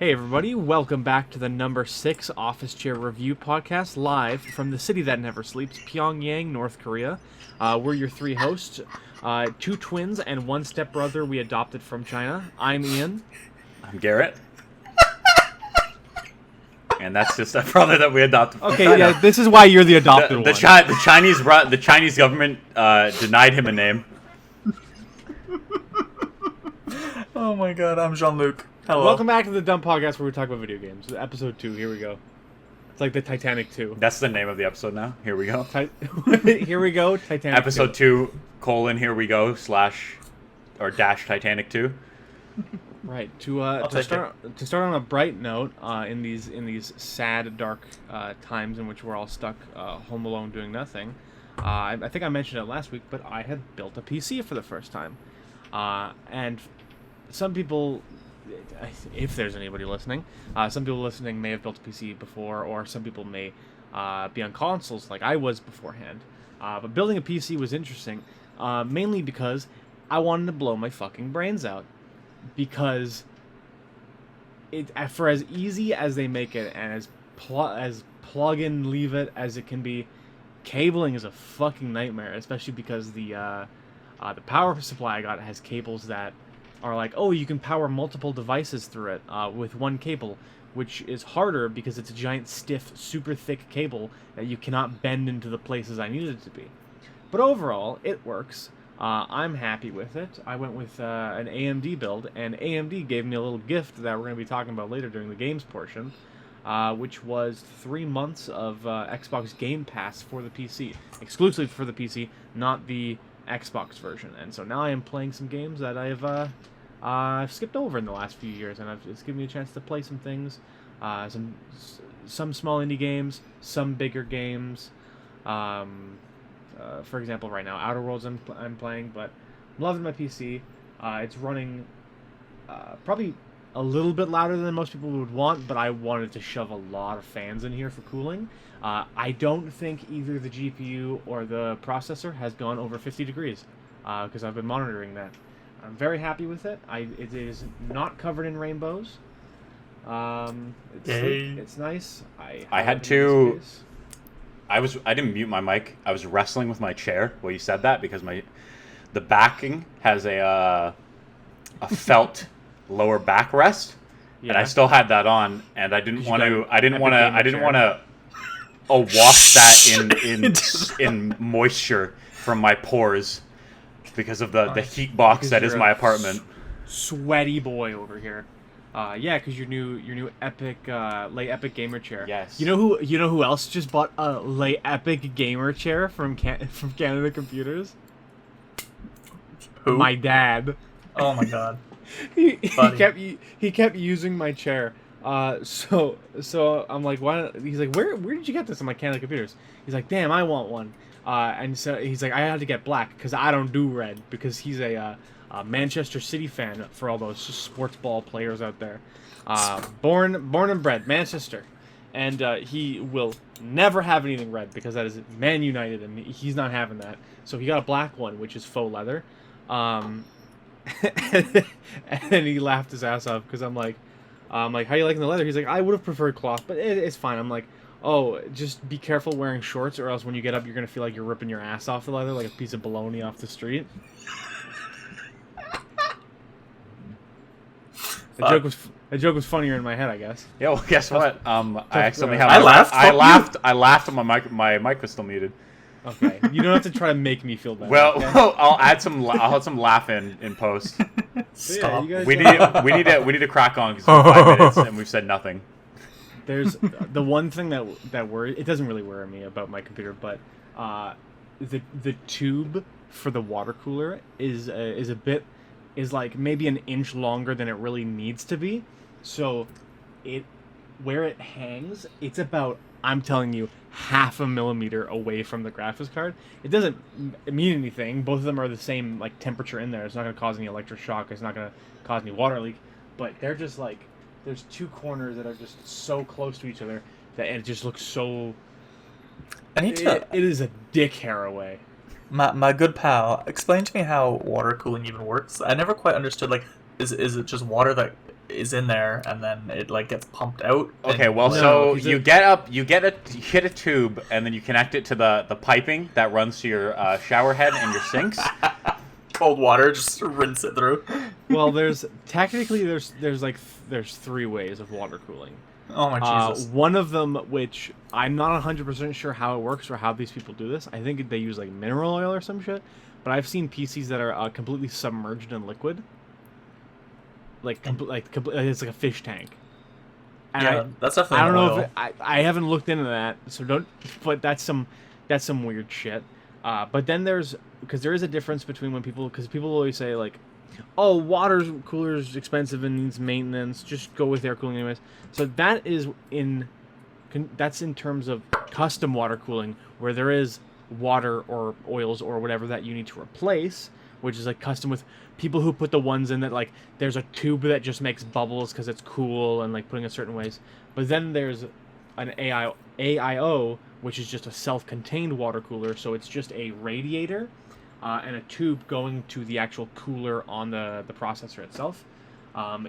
Hey everybody, welcome back to the number 6 Office Chair Review podcast, live from the city that never sleeps, Pyongyang, North Korea. We're your 3 hosts, 2 twins and 1 stepbrother we adopted from China. I'm Ian. I'm Garrett. And that's just a brother that we adopted from Okay, China. yeah, this is why you're the adopted one. The Chinese government denied him a name. Oh my god, I'm Jean-Luc. Hello. Welcome back to the dumb podcast where we talk about video games. Episode 2, here we go. It's like the Titanic 2. That's the name of the episode now. Here we go. Here we go, Titanic Episode 2, here we go, / Titanic 2. Right. To start on a bright note, in these sad, dark times in which we're all stuck home alone doing nothing, I think I mentioned it last week, but I had built a PC for the first time, and some people, if there's anybody listening, some people listening may have built a PC before, or some people may be on consoles like I was beforehand. But building a PC was interesting, mainly because I wanted to blow my fucking brains out. Because for as easy as they make it and as plug and leave it as it can be, cabling is a fucking nightmare. Especially because the power supply I got has cables that are like, oh, you can power multiple devices through it with one cable, which is harder because it's a giant, stiff, super thick cable that you cannot bend into the places I needed it to be. But overall, it works. I'm happy with it. I went with an AMD build, and AMD gave me a little gift that we're going to be talking about later during the games portion, which was 3 months of Xbox Game Pass for the PC. Exclusively for the PC, not the Xbox version. And so now I am playing some games that I've skipped over in the last few years, and it's given me a chance to play some things, some small indie games, some bigger games. For example, right now, Outer Worlds I'm playing, but I'm loving my PC. It's running probably a little bit louder than most people would want, but I wanted to shove a lot of fans in here for cooling. I don't think either the GPU or the processor has gone over 50 degrees, because I've been monitoring that. I'm very happy with it. It is not covered in rainbows. It's nice. I had to... I didn't mute my mic. I was wrestling with my chair while you said that because the backing has a felt lower backrest, and I still had that on, and I didn't want to wash that in moisture from my pores because of the heat box that is my apartment. Sweaty boy over here. Yeah, because your new Epic Epic gamer chair. Yes. You know who else just bought a Epic gamer chair from Canada Computers? Who? My dad. Oh my god. he kept using my chair. So I'm like, why? He's like, where did you get this? I'm like, Canada Computers. He's like, damn, I want one. And so he's like, I had to get black because I don't do red, because he's a Manchester City fan, for all those sports ball players out there. Born and bred Manchester, and he will never have anything red because that is Man United, and he's not having that. So he got a black one, which is faux leather. And he laughed his ass off because I'm like, how you liking the leather? He's like, I would have preferred cloth, but it's fine. I'm like, oh, just be careful wearing shorts, or else when you get up, you're gonna feel like you're ripping your ass off the leather like a piece of bologna off the street. The joke was funnier in my head, I guess. Yeah, well, guess what? I accidentally have. I laughed. I laughed, and my mic was still muted. Okay, you don't have to try to make me feel bad. Well, okay? I'll add some laugh in post. Stop. Yeah, We need to crack on because it's 5 minutes and we've said nothing. There's the one thing that worries. It doesn't really worry me about my computer, but the tube for the water cooler is like maybe an inch longer than it really needs to be. So where it hangs, it's about, I'm telling you, half a millimeter away from the graphics card. It doesn't mean anything. Both of them are the same like temperature in there. It's not going to cause any electric shock. It's not going to cause any water leak. But they're just like, there's 2 corners that are just so close to each other that it just looks so... It is a dick hair away. My good pal, explain to me how water cooling even works. I never quite understood, like, is it just water that is in there, and then it like gets pumped out. Okay, well, No, so he's you get a tube, and then you connect it to the piping that runs to your shower head and your sinks. cold water, just rinse it through. Well, there's three ways of water cooling. Oh my Jesus. One of them, which I'm not 100% sure how it works or how these people do this. I think they use like mineral oil or some shit. But I've seen PCs that are completely submerged in liquid. It's like a fish tank. And Yeah, that's definitely I don't know oil. if I haven't looked into that, so don't. But that's some weird shit. But then because there is a difference between because people always say like, oh, water cooler's expensive and needs maintenance. Just go with air cooling anyways. So that's in terms of custom water cooling, where there is water or oils or whatever that you need to replace, which is like custom with people who put the ones in that like there's a tube that just makes bubbles because it's cool and like putting it certain ways. But then there's an AIO, which is just a self-contained water cooler, so it's just a radiator and a tube going to the actual cooler on the processor itself.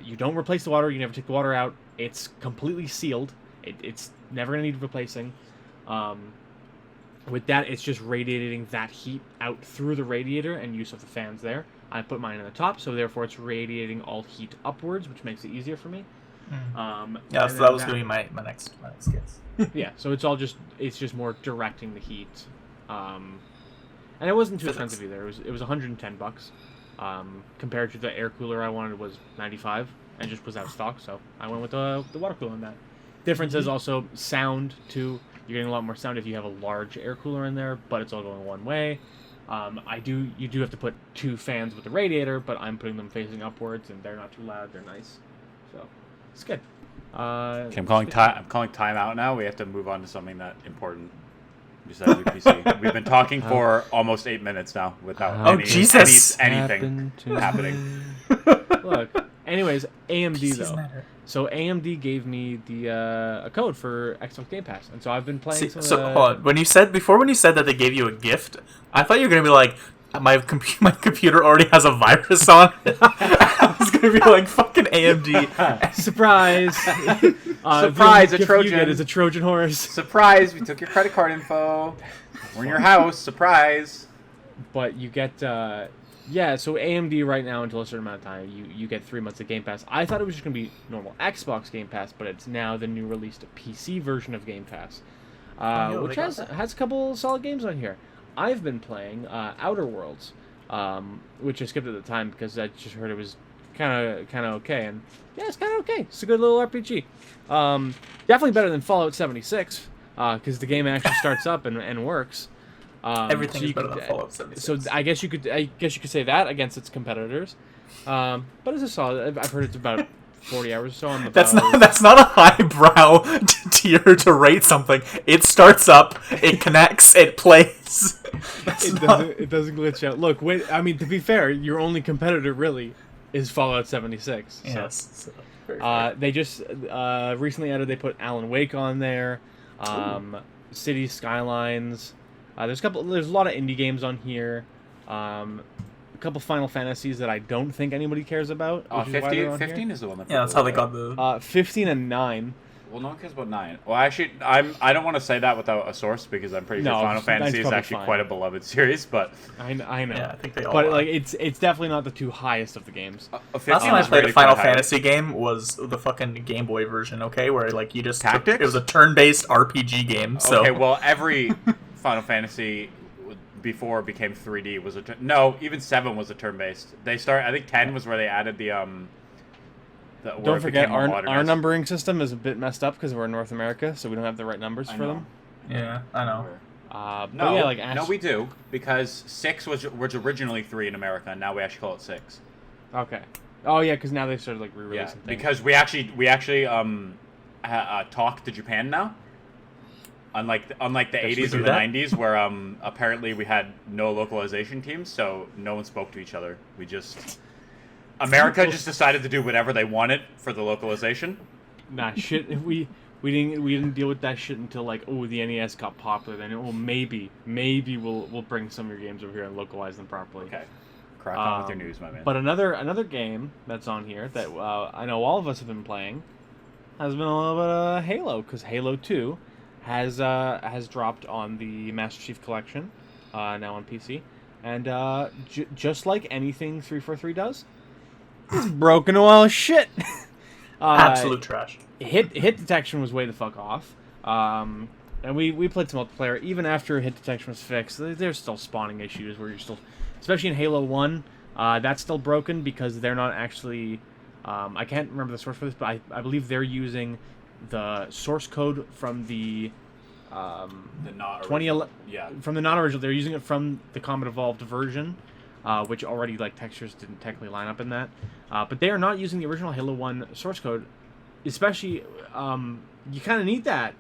You don't replace the water, you never take the water out. It's completely sealed. It's never going to need replacing. With that, it's just radiating that heat out through the radiator and use of the fans there. I put mine in the top, so therefore it's radiating all heat upwards, which makes it easier for me. Yeah, so that was going to be my next guess. Yeah, so it's just more directing the heat. And it wasn't too expensive either. It was $110. Compared to the air cooler I wanted was $95 and just was out of stock, so I went with the water cooler on that. Difference is also sound too. You're getting a lot more sound if you have a large air cooler in there, but it's all going one way. You do have to put two fans with the radiator, but I'm putting them facing upwards, and they're not too loud. They're nice, so it's good. Okay, I'm calling time out now. We have to move on to something that important. Besides the PC, we've been talking for almost 8 minutes now without anything happening. Look, anyways, AMD though. So AMD gave me a code for Xbox Game Pass, and so I've been playing. Hold on. When you said that they gave you a gift, I thought you were gonna be like, my computer already has a virus on it. I was gonna be like, fucking AMD. Surprise! Surprise! A Trojan is a Trojan horse. Surprise! We took your credit card info. We're in your house. Surprise! But you get so AMD right now until a certain amount of time, you get 3 months of Game Pass. I thought it was just gonna be normal Xbox Game Pass, but it's now the new released PC version of Game Pass, which has a couple solid games on here. I've been playing Outer Worlds, which I skipped at the time because I just heard it was kind of okay, and yeah, it's kind of okay. It's a good little RPG. Definitely better than Fallout 76 because the game actually starts up and works. Everything is better than Fallout 76. So I guess you could say that against its competitors, but it's a solid. I've heard it's about 40 hours or so on the. That's not a highbrow tier to rate something. It starts up, it connects, it plays. It doesn't glitch out. Look, wait. I mean, to be fair, your only competitor really is Fallout 76. So. Yes. They just recently added. They put Alan Wake on there. City Skylines. There's a lot of indie games on here. A couple Final Fantasies that I don't think anybody cares about. 15 is the one that. Yeah, that's how they got the. 15 and 9. Well, no one cares about 9. Well, actually, I don't want to say that without a source because I'm pretty sure Final Fantasy is actually quite a beloved series, but I know. Yeah, I think they all. But are. like, it's definitely not the two highest of the games. Last time I played a Final Fantasy game was the fucking Game Boy version. Okay, where like you just Tactics. It was a turn-based RPG game. So. Okay, well, every Final Fantasy before it became 3D was even 7 was a turn-based. I think 10 was where they added the don't forget our numbering system is a bit messed up because we're in North America, so we don't have the right numbers for them. Yeah, I know. No, we do because 6 was originally 3 in America, and now we actually call it 6. Okay. Oh yeah, because now they started like re-releasing things. Because we actually talk to Japan now. Unlike the 80s or the 90s, where apparently we had no localization teams, so no one spoke to each other. America just decided to do whatever they wanted for the localization. Nah, shit. We didn't deal with that shit until like the NES got popular. Then maybe we'll bring some of your games over here and localize them properly. Okay. Crack on with your news, my man. But another game that's on here that I know all of us have been playing has been a little bit of Halo, because Halo 2 has dropped on the Master Chief Collection, now on PC, and just like anything 343 does, it's broken to all shit. Absolute trash. Hit detection was way the fuck off. And we played some multiplayer. Even after hit detection was fixed, there's still spawning issues where you're still, especially in Halo 1, that's still broken because they're not actually, I can't remember the source for this, but I believe they're using the source code from the not 2011, yeah, from the non-original. They're using it from the Combat Evolved version, which already, like, textures didn't technically line up in that. But they are not using the original Halo 1 source code, especially, you kind of need that.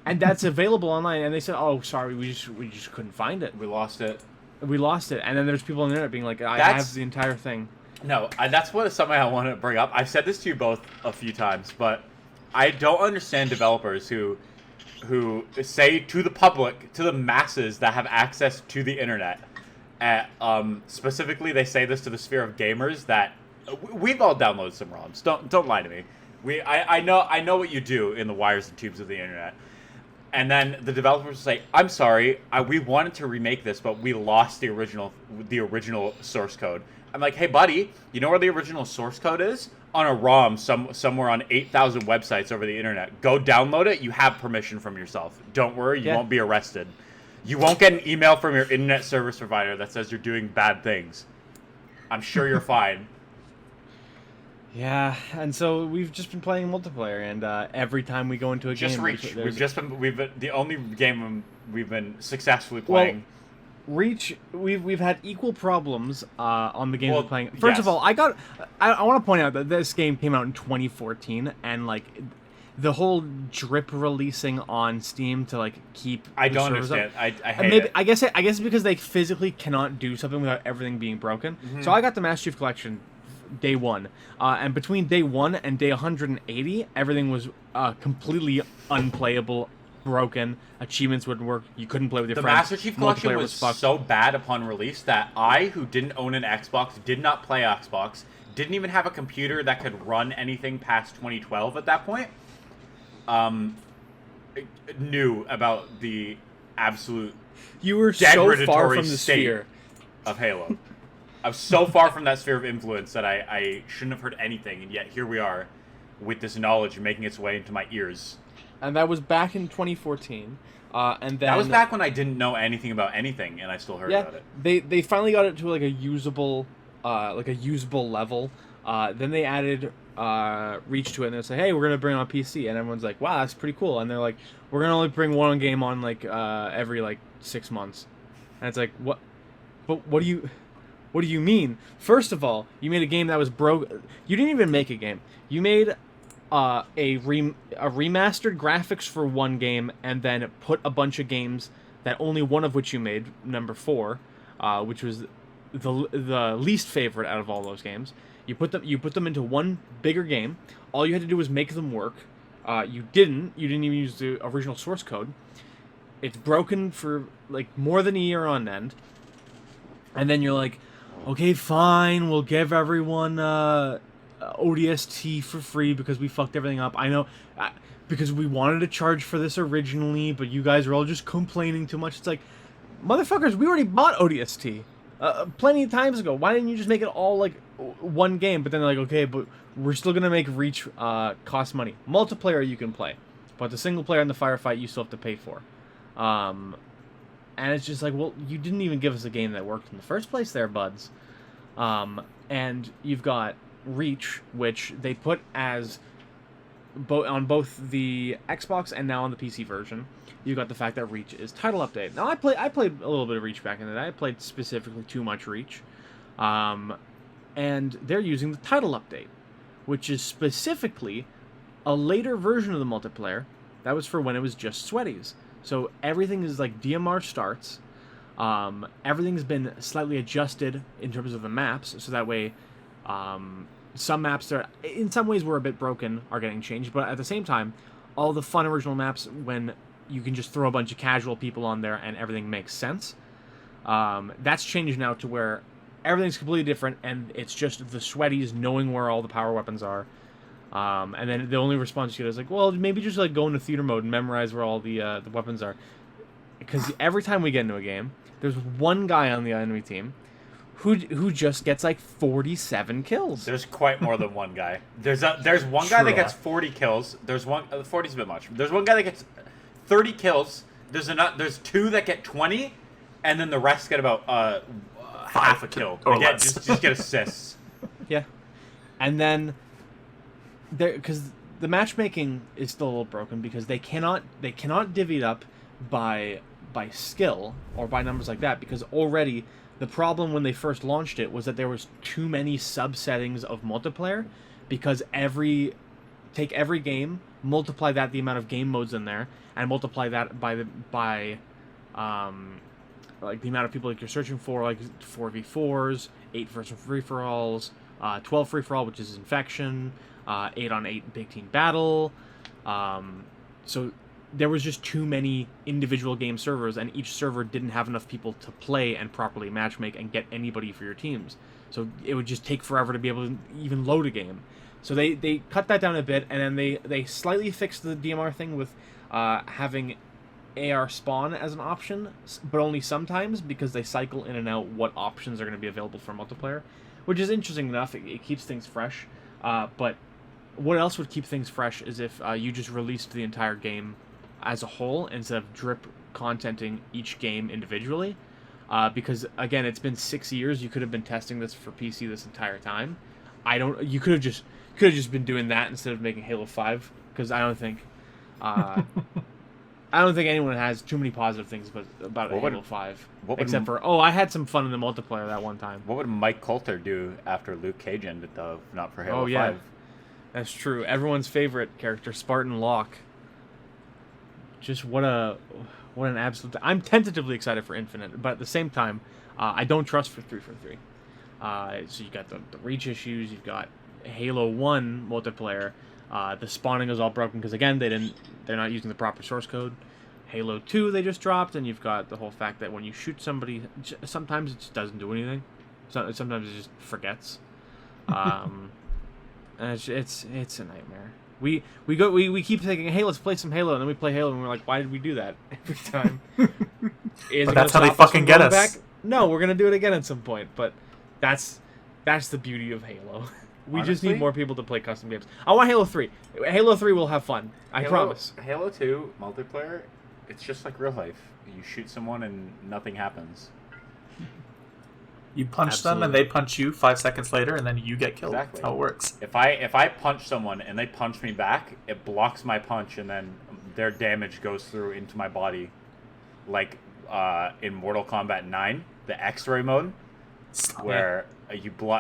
And that's available online, and they said, "Oh, sorry, we just couldn't find it. we lost it." And then there's people on the internet being like, "I have the entire thing." No, that's something I want to bring up. I've said this to you both a few times, but I don't understand developers who say to the public, to the masses that have access to the internet, specifically they say this to the sphere of gamers, that we've all downloaded some ROMs. Don't lie to me. I know what you do in the wires and tubes of the internet. And then the developers say, "I'm sorry, we wanted to remake this, but we lost the original source code." I'm like, "Hey, buddy, you know where the original source code is? On a ROM somewhere on 8,000 websites over the internet. Go download it. You have permission from yourself. Don't worry, you won't be arrested. You won't get an email from your internet service provider that says you're doing bad things. I'm sure you're fine." Yeah, and so we've just been playing multiplayer, and every time we go into a game, Reach. We've been the only game we've been successfully playing. Well, Reach, we've had equal problems on the game we're playing. First yes. of all, I want to point out that this game came out in 2014, and like the whole drip releasing on Steam to like keep. I don't understand. I hate it. I guess it's because they physically cannot do something without everything being broken. Mm-hmm. So I got the Master Chief Collection day 1, and between day 1 and day 180, everything was completely unplayable, broken. Achievements wouldn't work. You couldn't play with your friends. The Master Chief Collection was so bad upon release that I, who didn't own an Xbox, did not play Xbox, didn't even have a computer that could run anything past 2012 at that point, knew about the absolute you were so far from the state sphere of Halo. I was so far from that sphere of influence that I shouldn't have heard anything, and yet here we are with this knowledge making its way into my ears. And that was back in 2014. And then that was back when I didn't know anything about anything, and I still heard about it. They finally got it to like a usable level. Then they added Reach to it, and they say, "Hey, we're gonna bring it on PC," and everyone's like, "Wow, that's pretty cool." And they're like, "We're gonna only bring one game on like every like 6 months," and it's like, "What? But what do you mean? First of all, you made a game that was broke. You didn't even make a game. You made a remastered graphics for one game, and then put a bunch of games that only one of which you made, number 4, which was the least favorite out of all those games. You put them into one bigger game. All you had to do was make them work. You didn't even use the original source code. It's broken for like more than a year on end. And then you're like, okay, fine, we'll give everyone ODST for free because we fucked everything up. I know, because we wanted to charge for this originally, but you guys are all just complaining too much. It's like, motherfuckers, we already bought ODST plenty of times ago. Why didn't you just make it all like one game? But then they're like, okay, but we're still gonna make Reach cost money. Multiplayer you can play, but the single player and the firefight you still have to pay for. And it's just like, well, you didn't even give us a game that worked in the first place there, buds. And you've got Reach, which they put as on both the Xbox and now on the PC version. You've got the fact that Reach is title update. Now, I played a little bit of Reach back in the day. I played specifically too much Reach. And they're using the title update, which is specifically a later version of the multiplayer that was for when it was just Sweaties. So everything is like DMR starts. Everything's been slightly adjusted in terms of the maps, so that way some maps that in some ways were a bit broken are getting changed, but at the same time, all the fun original maps, when you can just throw a bunch of casual people on there and everything makes sense, that's changed now to where everything's completely different, and it's just the sweaties knowing where all the power weapons are. And then the only response you get is like, well, maybe just like go into theater mode and memorize where all the weapons are. Because every time we get into a game, there's one guy on the enemy team who just gets like 47 kills. There's quite more than one guy. There's one guy that gets 40 kills. There's one 40's a bit much. There's one guy that gets 30 kills. There's two that get 20, and then the rest get about half a kill. Or Again, less. Oh, just get assists. Yeah, and then because the matchmaking is still a little broken because they cannot divvy it up by skill or by numbers like that, because already the problem when they first launched it was that there was too many subsettings of multiplayer, because take every game, multiply that the amount of game modes in there, and multiply that by like the amount of people like you're searching for, like 4v4s, 8-person free-for-alls, 12 free-for-all, which is infection, 8-on-8 big team battle. So there was just too many individual game servers, and each server didn't have enough people to play and properly matchmake and get anybody for your teams. So it would just take forever to be able to even load a game. So they cut that down a bit, and then they slightly fixed the DMR thing with having AR spawn as an option, but only sometimes, because they cycle in and out what options are going to be available for multiplayer, which is interesting enough. It keeps things fresh. But what else would keep things fresh is if you just released the entire game as a whole instead of drip contenting each game individually. Because again, it's been 6 years. You could have been testing this for PC this entire time. You could have just been doing that instead of making Halo 5, because I don't think anyone has too many positive things about Halo 5, except for I had some fun in the multiplayer that one time. What would Mike Coulter do after Luke Cage ended, though, not for Halo 5? Yeah, that's true. Everyone's favorite character, Spartan Locke. Just what an absolute... I'm tentatively excited for Infinite, but at the same time, I don't trust for 343. So you got the reach issues, you've got Halo 1 multiplayer. The spawning is all broken because, again, they're not using the proper source code. Halo 2 they just dropped, and you've got the whole fact that when you shoot somebody, sometimes it just doesn't do anything. Sometimes it just forgets. And it's a nightmare. We keep thinking, hey, let's play some Halo, and then we play Halo, and we're like, why did we do that every time? But that's how they fucking get us. Back? No, we're gonna do it again at some point. But that's the beauty of Halo. We just need more people to play custom games. I want Halo 3. Halo 3 will have fun. I promise. Halo 2 multiplayer, it's just like real life. You shoot someone and nothing happens. You punch them and they punch you 5 seconds later, and then you get killed. Exactly. That's how it works. If I punch someone and they punch me back, it blocks my punch, and then their damage goes through into my body. Like in Mortal Kombat 9, the X-ray mode, where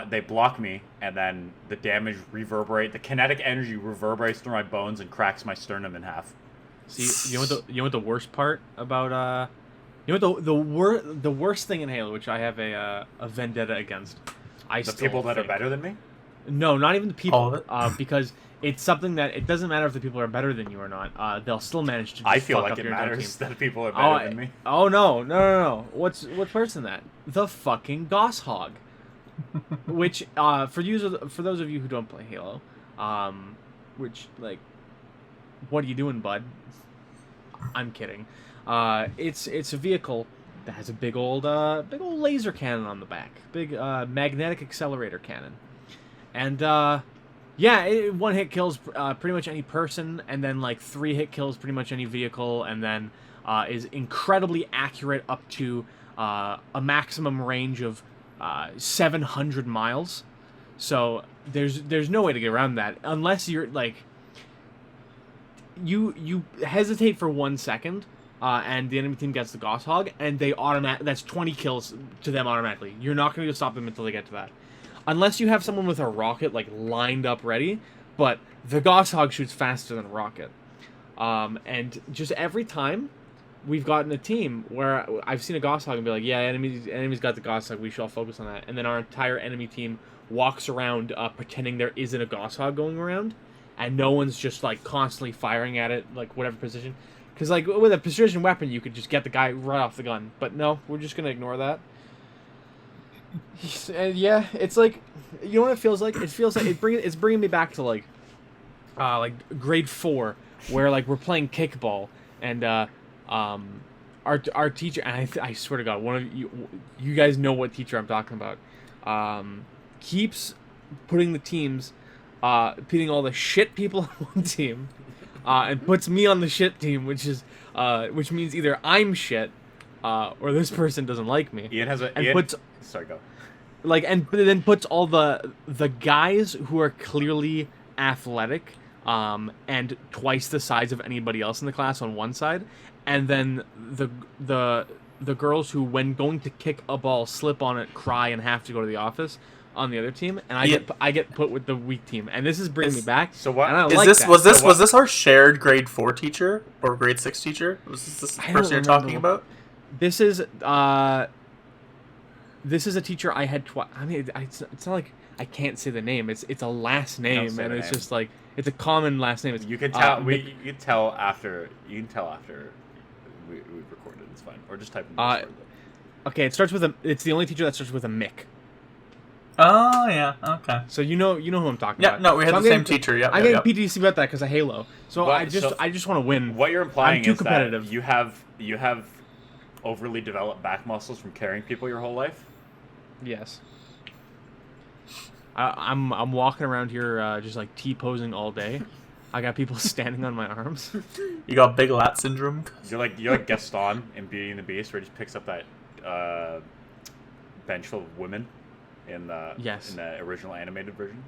they block me, and then the damage the kinetic energy reverberates through my bones and cracks my sternum in half. See, you know what the worst part about the worst thing in Halo, which I have a vendetta against. The people that are better than me? No, not even the people. All of it? Because it's something that it doesn't matter if the people are better than you or not. They'll still manage to. I feel fuck like up it your matters team. that people are better than me. Oh no! What's worse than that? The fucking Goss Hog. Which for those of you who don't play Halo, which, like, what are you doing, bud? I'm kidding. It's a vehicle that has a big old laser cannon on the back, big magnetic accelerator cannon, and one hit kills pretty much any person, and then like 3 hit kills pretty much any vehicle, and then is incredibly accurate up to a maximum range of 700 miles. So there's no way to get around that unless you're like you hesitate for 1 second. And the enemy team gets the Goss Hog, and that's 20 kills to them automatically. You're not going to stop them until they get to that. Unless you have someone with a rocket, like, lined up ready, but the Goss Hog shoots faster than a rocket. And just every time we've gotten a team where I've seen a Goss Hog and be like, yeah, enemy's got the Goss Hog, we shall focus on that. And then our entire enemy team walks around pretending there isn't a Goss Hog going around, and no one's just, like, constantly firing at it, like, whatever position. Because, like, with a precision weapon, you could just get the guy right off the gun. But no, we're just going to ignore that. Yeah, it's like, you know what it feels like? It feels like it's bringing me back to like grade 4, where like we're playing kickball, and our teacher, and I swear to God, one of you guys know what teacher I'm talking about, keeps putting the teams, putting all the shit people on one team, and puts me on the shit team, which means either I'm shit, or this person doesn't like me. Ian has a and Ian, puts sorry, go. like and then puts all the guys who are clearly athletic, and twice the size of anybody else in the class on one side, and then the girls who, when going to kick a ball, slip on it, cry, and have to go to the office on the other team, and I get put with the weak team, and this is bringing me back. So what and I Is like this that. was this our shared grade 4 teacher or grade 6 teacher? Was this the I don't person you're talking remember. about? This is a teacher I had twice. I mean, it's not like I can't say the name. It's a last name, say and the it's name. just like, it's a common last name. It's, You can tell. Mick- You can tell after. You can tell after we've recorded. It's fine. Or just type in the Discord. Okay, it starts with a. It's the only teacher that starts with a Mick. Oh yeah, okay. So you know who I'm talking Yeah, about. no, we had So the I'm same getting- teacher. Yeah, I'm yeah, getting PTSD about that because of Halo. So What- I just want to win. What you're implying I'm too is competitive. that you have overly developed back muscles from carrying people your whole life. Yes. I'm walking around here just like T-posing all day. I got people standing on my arms. You got big lat syndrome. You're like Gaston in Beauty and the Beast, where he just picks up that bench full of women in the Yes. in the original animated version.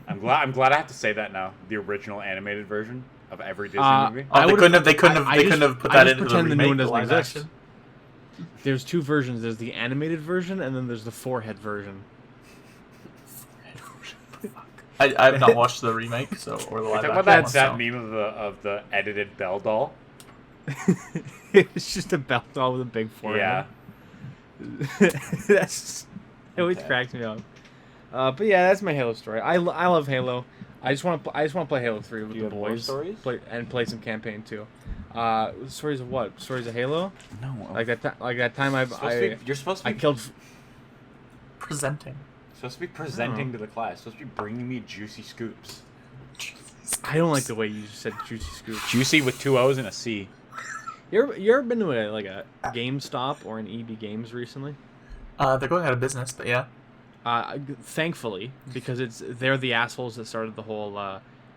I'm glad I have to say that now. The original animated version of every Disney movie. Oh, they couldn't I couldn't have put that just into the pretend the new remake, one the doesn't live exist. action. There's two versions. There's the animated version, and then there's the forehead version. I've not watched the remake, so or the live Talk action. about that, one, that so. meme of the edited Belle doll. It's just a belt doll with a big forehead. Yeah. It always cracks me up. But yeah, that's my Halo story. I love Halo. I just want to play Halo 3 with Do you the have more boys. stories? Play some campaign too. Stories of what? Stories of Halo? No. Like that time You're supposed to I be killed. Presenting. supposed to be presenting to the class. Supposed to be bringing me juicy scoops. I don't like the way you said juicy scoop. Juicy with 2 O's and a C. You ever been to a GameStop or an EB Games recently? They're going out of business, but yeah. Thankfully, because they're the assholes that started the whole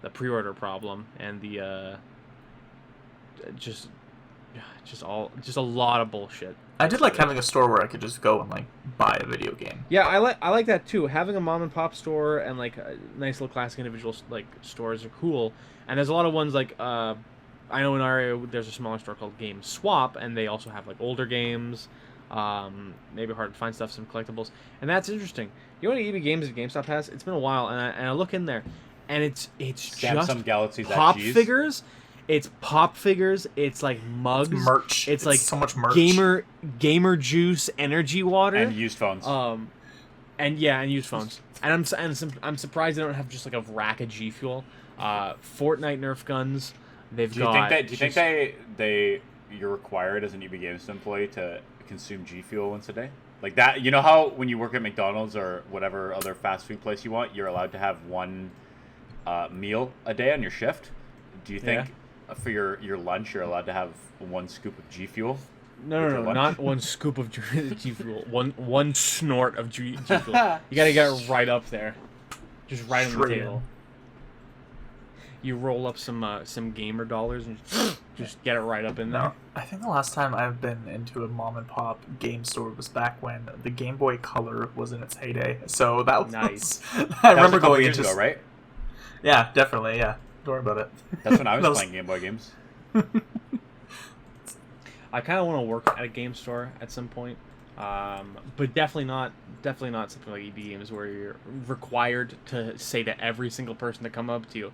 the pre-order problem and the just a lot of bullshit. I did like having a store where I could just go and like buy a video game. Yeah, I like that too. Having a mom and pop store and like a nice little classic individual like stores are cool. And there's a lot of ones like I know in our area there's a smaller store called Game Swap, and they also have like older games. Maybe hard to find stuff, some collectibles, and that's interesting. You know what EB Games at GameStop has? It's been a while, and I look in there, and it's Samsung just Galaxy's pop XGs. figures. It's pop figures. It's like mugs, Merch. It's like so much merch. gamer juice, energy water, And used phones. and used phones. And I'm surprised they don't have just like a rack of G Fuel. Fortnite Nerf guns. They've do you got. think you're required as an EB Games employee to consume G Fuel once a day? Like that, you know how when you work at McDonald's or whatever other fast food place you want, you're allowed to have one meal a day on your shift? Do you think for your lunch you're allowed to have 1 scoop of G Fuel? No, not 1 scoop of G Fuel. One snort of G Fuel. You gotta get right up there, just right on the Straight table. You roll up some gamer dollars and just get it right up in there. No, I think the last time I've been into a mom and pop game store was back when the Game Boy Color was in its heyday. So that was Nice. I That was remember a couple going years into ago, right? Yeah, definitely. Yeah, don't worry about it. That's when I was That playing Game Boy games. I kind of want to work at a game store at some point, but definitely not something like EB Games where you're required to say to every single person to come up to you,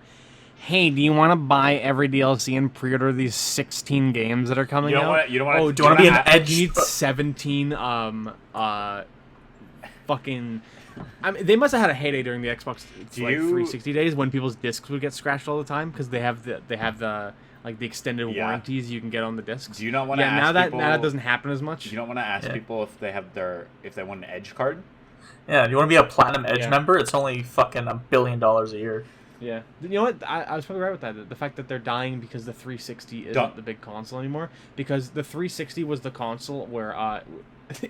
"Hey, do you want to buy every DLC and pre-order these 16 games that are coming You don't out?" want to. You don't want Oh, to. do you wanna be an edge- You need 17 fucking. I mean, they must have had a heyday during the Xbox Do like you- 360 days when people's discs would get scratched all the time because they have the like the extended Yeah. warranties you can get on the discs. Do you not want to Yeah, ask now people? that doesn't happen as much. Do you not want to ask people if they have if they want an Edge card? Yeah, you want to be a Platinum Edge Yeah. member? It's only fucking $1 billion a year. Yeah, you know what? I was probably right with that. The fact that they're dying because the 360 isn't the big console anymore. Because the 360 was the console where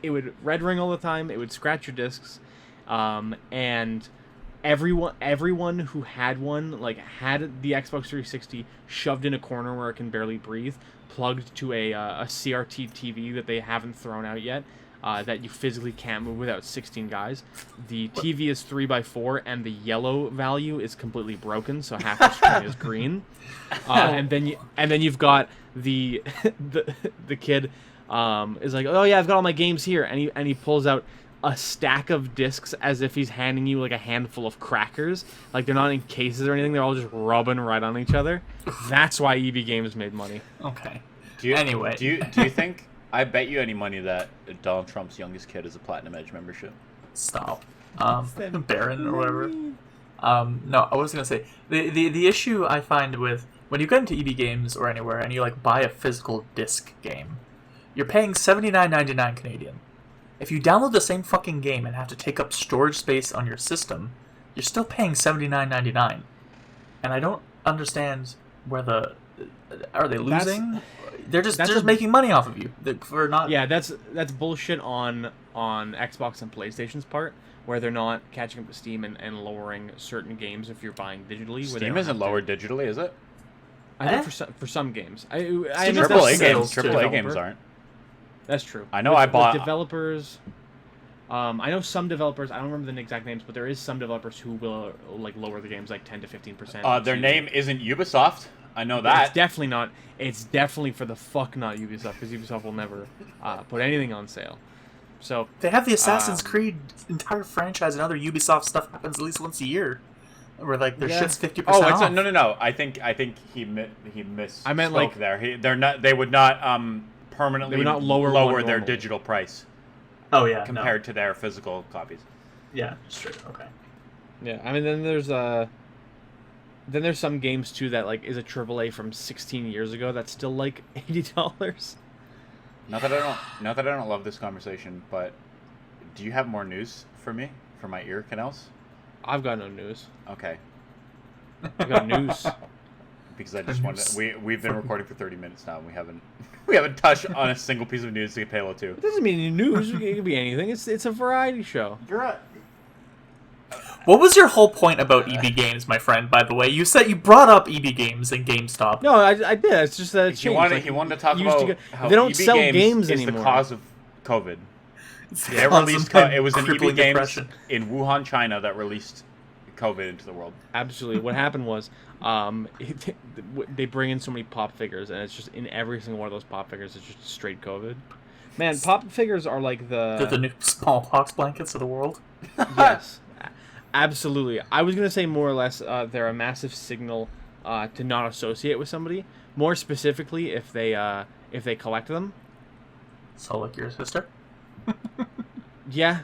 it would red ring all the time. It would scratch your discs, and everyone who had one had the Xbox 360 shoved in a corner where it can barely breathe, plugged to a CRT TV that they haven't thrown out yet. That you physically can't move without 16 guys. The TV is 3x4, and the yellow value is completely broken, so half the screen is green. And then you've got the kid is like, oh yeah, I've got all my games here, and he pulls out a stack of discs as if he's handing you like a handful of crackers. Like they're not in cases or anything; they're all just rubbing right on each other. That's why EB Games made money. Okay. Anyway, do you think? I bet you any money that Donald Trump's youngest kid is a Platinum Edge membership. Stop. Baron or whatever. No, I was gonna say the issue I find with when you get into EB Games or anywhere and you like buy a physical disc game, you're paying $79.99 Canadian. If you download the same fucking game and have to take up storage space on your system, you're still paying $79.99. And I don't understand where are they losing? They're just making money off of you for not. Yeah, that's bullshit on Xbox and PlayStation's part, where they're not catching up to Steam and lowering certain games if you're buying digitally. Steam isn't lowered digitally, is it? I think for some games. AAA games aren't. That's true. I know. I bought developers. I know some developers. I don't remember the exact names, but there is some developers who will like lower the games like 10 to 15%. Their name isn't Ubisoft. I know that. It's definitely not. It's definitely for the fuck not Ubisoft, because Ubisoft will never put anything on sale. So they have the Assassin's Creed entire franchise, and other Ubisoft stuff happens at least once a year, where like their shit's 50% off. No. I think he misspoke. I meant like there. They're not. They would not permanently they would not lower their digital price. Oh yeah, compared to their physical copies. Yeah, straight. Okay. Yeah, I mean then there's some games too that like is a AAA from 16 years ago that's still like $80. Not that I don't love this conversation, but do you have more news for me for my ear canals? I've got no news. Okay. I've got news. Because I just wanted we've been recording for 30 minutes now and we haven't touched on a single piece of news to Halo 2. It doesn't mean any news. It could be anything. It's a variety show. What was your whole point about EB Games, my friend, by the way? You said you brought up EB Games and GameStop. No, I did. It's just that he wanted to talk about how they don't EB sell games is anymore. the cause of COVID. They released It was an EB Games in Wuhan, China that released COVID into the world. Absolutely. What happened was they bring in so many pop figures, and it's just in every single one of those pop figures, it's just straight COVID. Man, pop figures are like the new smallpox blankets of the world. Yes. Absolutely. I was going to say more or less they're a massive signal to not associate with somebody. More specifically, if they collect them. So, like your sister? Yeah.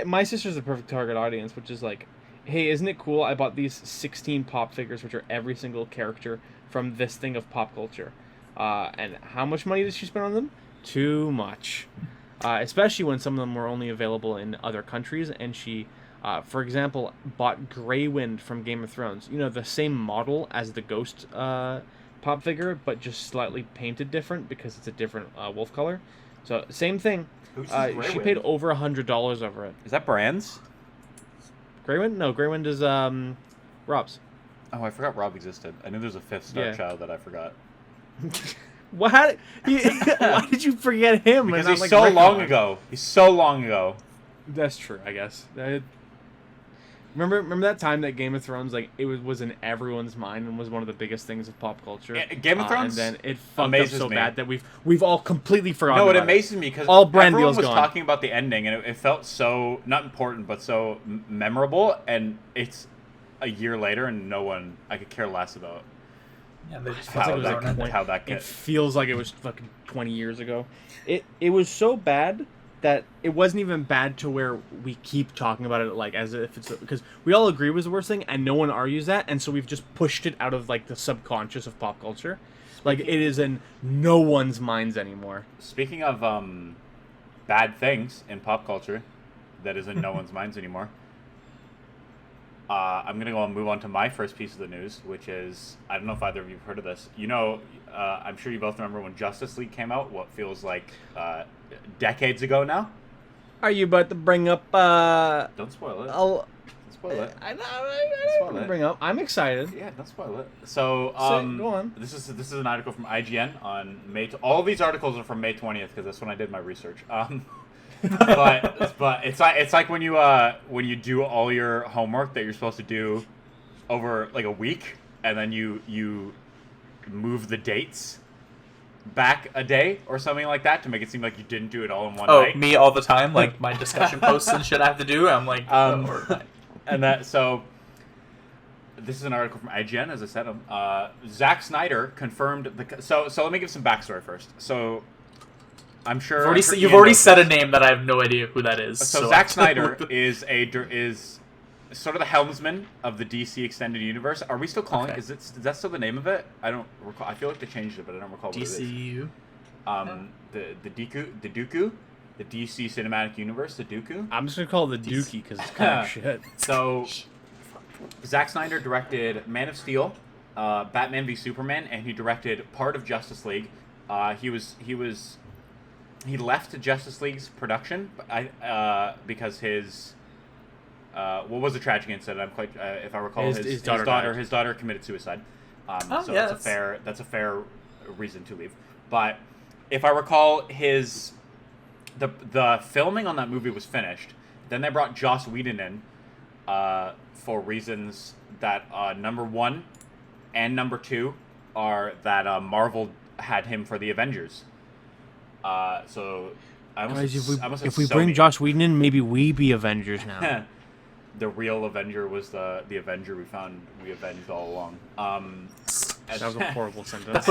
My sister's the perfect target audience, which is like, hey, isn't it cool? I bought these 16 pop figures, which are every single character from this thing of pop culture. And how much money did she spend on them? Too much. Especially when some of them were only available in other countries, and she, for example, bought Greywind from Game of Thrones. You know, the same model as the Ghost pop figure, but just slightly painted different because it's a different wolf color. So, same thing. She paid over $100 over it. Is that Brands? Greywind? No, Greywind is Rob's. Oh, I forgot Rob existed. I knew there was a fifth Star Child that I forgot. Why did you forget him? Because he's so long ago. He's so long ago. That's true, I guess. Remember that time that Game of Thrones was in everyone's mind and was one of the biggest things of pop culture. Yeah, Game of Thrones, and then it fucked up so bad that we've all completely forgotten. No, it about amazes me because everyone was talking about the ending, and it felt so not important, but so memorable. And it's a year later, and I could care less about. Yeah, they just how that. It feels like it was fucking 20 years ago. It was so bad that it wasn't even bad to where we keep talking about it like as if it's because we all agree it was the worst thing and no one argues that, and so we've just pushed it out of like the subconscious of pop culture. Like it is in no one's minds anymore. Speaking of bad things in pop culture that is in no one's minds anymore, I'm going to go and move on to my first piece of the news, which is, I don't know if either of you have heard of this. You know, I'm sure you both remember when Justice League came out, what feels like decades ago now. Are you about to bring up Don't spoil it. I'll Don't spoil it. I don't want to bring up. I'm excited. Yeah, don't spoil it. So, Go on. This is an article from IGN on May. All of these articles are from May 20th because that's when I did my research. But it's like when you do all your homework that you're supposed to do over like a week, and then you move the dates back a day or something like that to make it seem like you didn't do it all in one night. Oh, me all the time. Like my discussion posts and shit I have to do. I'm like, and that so. This is an article from IGN, as I said. Zack Snyder confirmed the. So let me give some backstory first. So, I'm sure you've already said a name that I have no idea who that is. So Zack Snyder is sort of the helmsman of the DC Extended Universe. Are we still calling? Okay. Is that still the name of it? I don't recall. I feel like they changed it, but I don't recall what it is. DCU. The Dooku, the DC Cinematic Universe, the Dooku. I'm just gonna call it the Dookie because it's kind of shit. So, Zack Snyder directed Man of Steel, Batman v Superman, and he directed part of Justice League. He left Justice League's production, because his what was the tragic incident? I'm quite if I recall, his daughter committed suicide. That's a fair reason to leave. But if I recall, the filming on that movie was finished. Then they brought Joss Whedon in for reasons that number one and number two are that Marvel had him for the Avengers. So if we bring Joss Whedon in, maybe we be Avengers now. The real Avenger was the Avenger we avenged all along. That was a horrible sentence.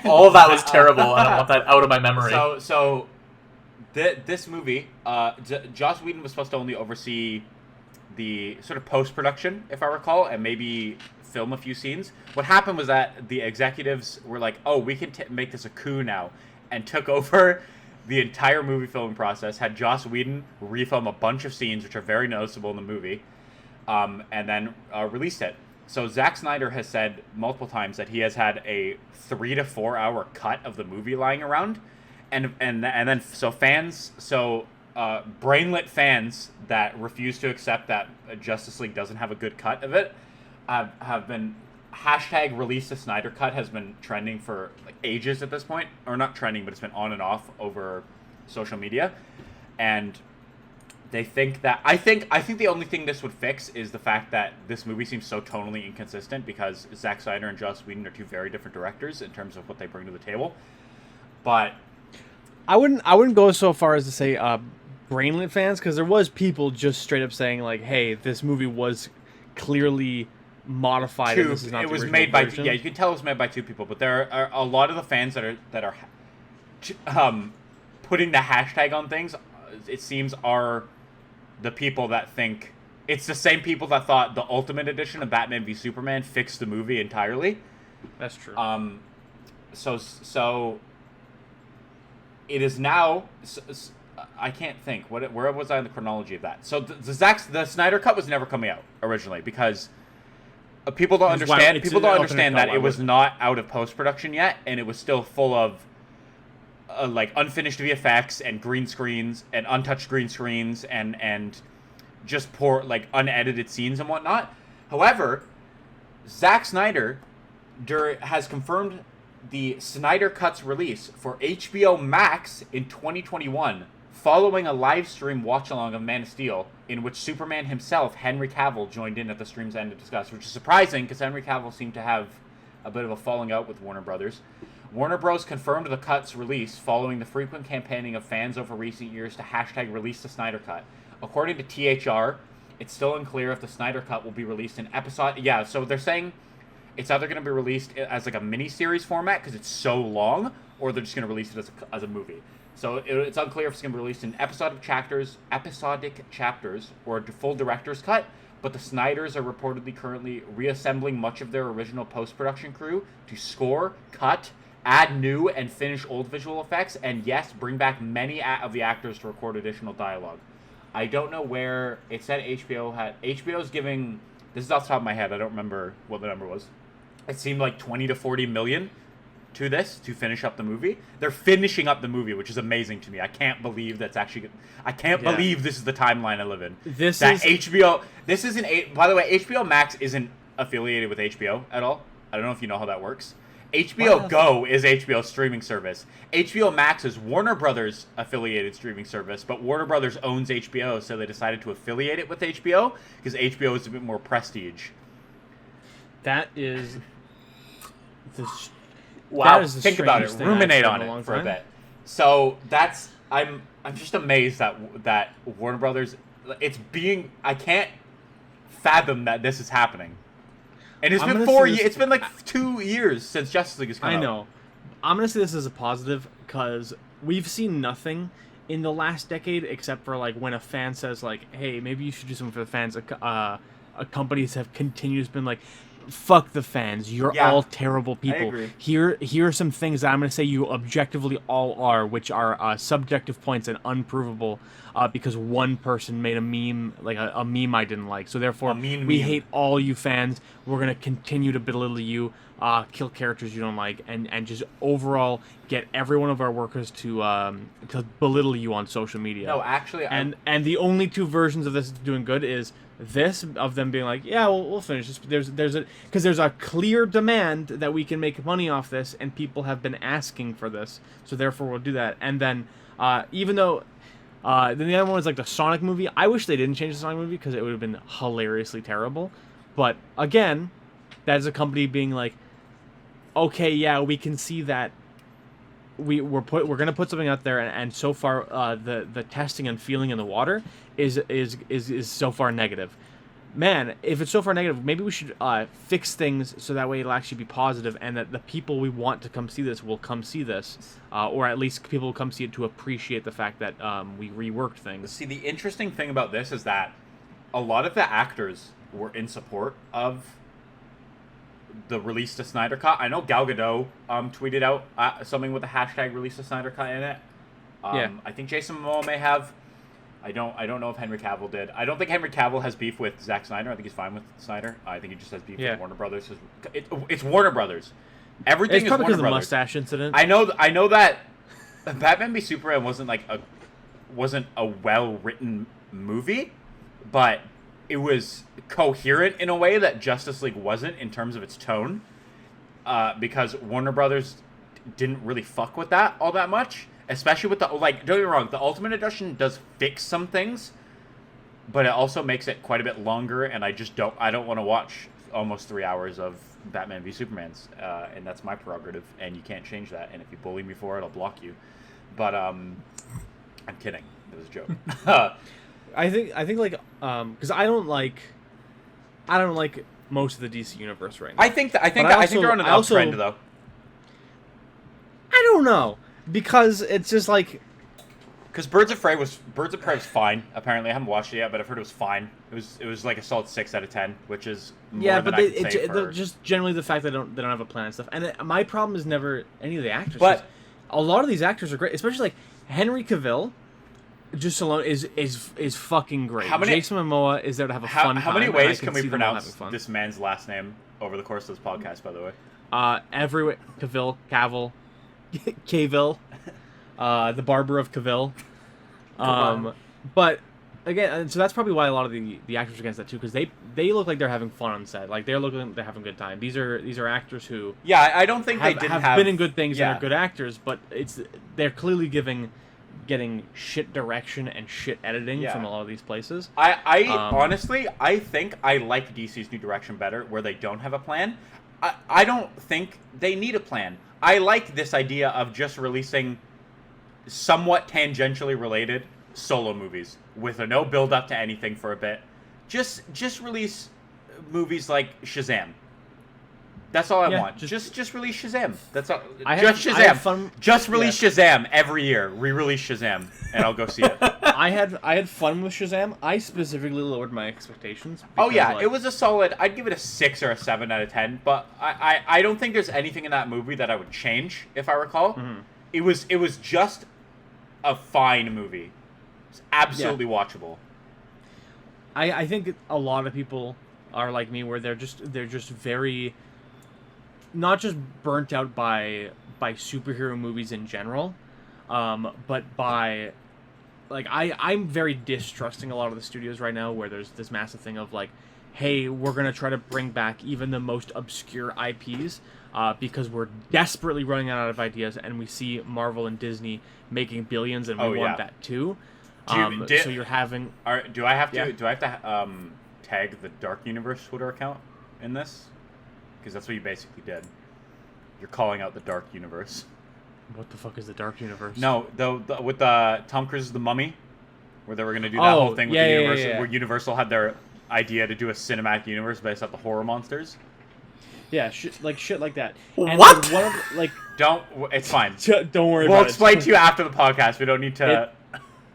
All of that was terrible. I don't want that out of my memory. So this movie, Joss Whedon was supposed to only oversee the sort of post-production, if I recall, and maybe film a few scenes. What happened was that the executives were like, oh, we can make this a coup now, and took over the entire movie filming process, had Joss Whedon refilm a bunch of scenes, which are very noticeable in the movie, and then released it. So Zack Snyder has said multiple times that he has had a 3 to 4 hour cut of the movie lying around, and then brainlet fans that refuse to accept that Justice League doesn't have a good cut of it have been hashtag release the Snyder cut has been trending for like ages at this point, or not trending, but it's been on and off over social media, and they think that I think the only thing this would fix is the fact that this movie seems so tonally inconsistent because Zack Snyder and Joss Whedon are two very different directors in terms of what they bring to the table. But I wouldn't go so far as to say brainlet fans, because there was people just straight up saying like, hey, this movie was clearly modified. And this is not it the was original made by version. you can tell it was made by two people, but there are a lot of the fans that are putting the hashtag on things. It seems are the people that think it's the same people that thought the Ultimate Edition of Batman v Superman fixed the movie entirely. That's true. So it is now. I can't think. Where was I in the chronology of that? So the Snyder Cut was never coming out originally because people don't understand. People don't understand that it was not out of post production yet, and it was still full of like unfinished VFX and green screens and untouched green screens and just poor like unedited scenes and whatnot. However, Zack Snyder has confirmed the Snyder Cut's release for HBO Max in 2021, following a live stream watch-along of Man of Steel, in which Superman himself, Henry Cavill, joined in at the stream's end to discuss, which is surprising because Henry Cavill seemed to have a bit of a falling out with Warner Brothers. Warner Bros. Confirmed the cut's release following the frequent campaigning of fans over recent years to hashtag release the Snyder Cut. According to THR, it's still unclear if the Snyder Cut will be released in episode... Yeah, so they're saying it's either going to be released as like a mini-series format because it's so long, or they're just going to release it as a movie. So it's unclear if it's going to be released in episodic chapters, or a full director's cut. But the Snyders are reportedly currently reassembling much of their original post-production crew to score, cut, add new and finish old visual effects, and yes, bring back many of the actors to record additional dialogue. I don't know where it said HBO's giving. This is off the top of my head. I don't remember what the number was. It seemed like 20 to 40 million to this to finish up the movie. They're finishing up the movie, which is amazing to me. I can't believe that's actually. I can't believe this is the timeline I live in. HBO. This isn't. By the way, HBO Max isn't affiliated with HBO at all. I don't know if you know how that works. HBO Go is HBO's streaming service. HBO Max is Warner Brothers' affiliated streaming service, but Warner Brothers owns HBO, so they decided to affiliate it with HBO because HBO is a bit more prestige. That is the. Wow, think about it. Ruminate on it for a bit. So I'm just amazed that Warner Brothers. I can't fathom that this is happening. And it's been 4 years. It's been like 2 years since Justice League has come out. I know. I'm gonna say this as a positive because we've seen nothing in the last decade except for like when a fan says like, "Hey, maybe you should do something for the fans." Companies have continuously been like, "Fuck the fans. You're all terrible people." I agree. Here are some things that I'm going to say you objectively all are, which are subjective points and unprovable because one person made a meme, like a meme I didn't like. So therefore, we hate all you fans. We're going to continue to belittle you, kill characters you don't like, and just overall get every one of our workers to belittle you on social media. No, actually, and the only two versions of this doing good is this of them being like, yeah, we'll finish this. There's a clear demand that we can make money off this, and people have been asking for this, so therefore we'll do that. And then even though then the other one was like the Sonic movie. I wish they didn't change the Sonic movie because it would have been hilariously terrible. But again, that is a company being like, okay, yeah, we can see that we're gonna put something out there, and so far the testing and feeling in the water is so far negative. Man, if it's so far negative, maybe we should fix things so that way it'll actually be positive, and that the people we want to come see this will come see this, or at least people will come see it to appreciate the fact that we reworked things. See, the interesting thing about this is that a lot of the actors were in support of the release to Snyder Cut. I know Gal Gadot tweeted out something with the hashtag release to Snyder Cut in it. I think Jason Momoa may have. I don't know if Henry Cavill did. I don't think Henry Cavill has beef with Zack Snyder. I think he's fine with Snyder. I think he just has beef with Warner Brothers. It's Warner Brothers. Everything it's probably is Warner because of the Brothers. mustache incident. I know that Batman v Superman wasn't a well-written movie, but it was coherent in a way that Justice League wasn't in terms of its tone, because Warner Brothers didn't really fuck with that all that much. Especially with don't get me wrong, the Ultimate Edition does fix some things, but it also makes it quite a bit longer, and I don't want to watch almost 3 hours of Batman v Superman's, and that's my prerogative, and you can't change that, and if you bully me for it, I'll block you. But, I'm kidding. It was a joke. I think like, because I don't like most of the DC universe right now. I think they're on an uptrend, though. I don't know. Because it's just like... Because Birds of Prey was fine, apparently. I haven't watched it yet, but I've heard it was fine. It was like a solid 6 out of 10, which is more than I could say for... just generally the fact that they don't have a plan and stuff. And my problem is never any of the actors. But a lot of these actors are great, especially like Henry Cavill. Just alone is fucking great. Jason Momoa is there to have a fun time. How many ways can we pronounce this man's last name over the course of this podcast, by the way? Every way. Cavill. Cavill, the barber of Cavill. But again, so that's probably why a lot of the actors are against that too, because they look like they're having fun on set. Like they're looking like they're having a good time. These are actors who I don't think have been in good things and are good actors, but they're clearly getting shit direction and shit editing from a lot of these places. I honestly think I like DC's new direction better, where they don't have a plan. I don't think they need a plan. I like this idea of just releasing somewhat tangentially related solo movies with no build up to anything for a bit. Just release movies like Shazam. That's all I Yeah, want. Just release Shazam. That's all. I Just had Shazam. fun. Just release Shazam every year. Re-release Shazam, and I'll go see it. I had fun with Shazam. I specifically lowered my expectations. Oh because, yeah, like, it was a solid. I'd give it a 6 or a 7 out of 10. But I don't think there's anything in that movie that I would change if I recall. Mhm. It was just a fine movie. It's absolutely watchable. I think a lot of people are like me, where they're just very, not just burnt out by superhero movies in general, but by, like, I'm very distrusting a lot of the studios right now, where there's this massive thing of like, hey, we're gonna try to bring back even the most obscure IPs, because we're desperately running out of ideas, and we see Marvel and Disney making billions, and we want that too. So you're having. Do I have to tag the Dark Universe Twitter account in this? Because that's what you basically did. You're calling out the Dark Universe. What the fuck is the Dark Universe? No, with Tom Cruise's The Mummy, where they were going to do that whole thing with the Universal, where Universal had their idea to do a cinematic universe based off the horror monsters. Yeah, shit like that. And What? One of, like, It's fine. don't worry. We'll about explain it. to you after the podcast. We don't need to.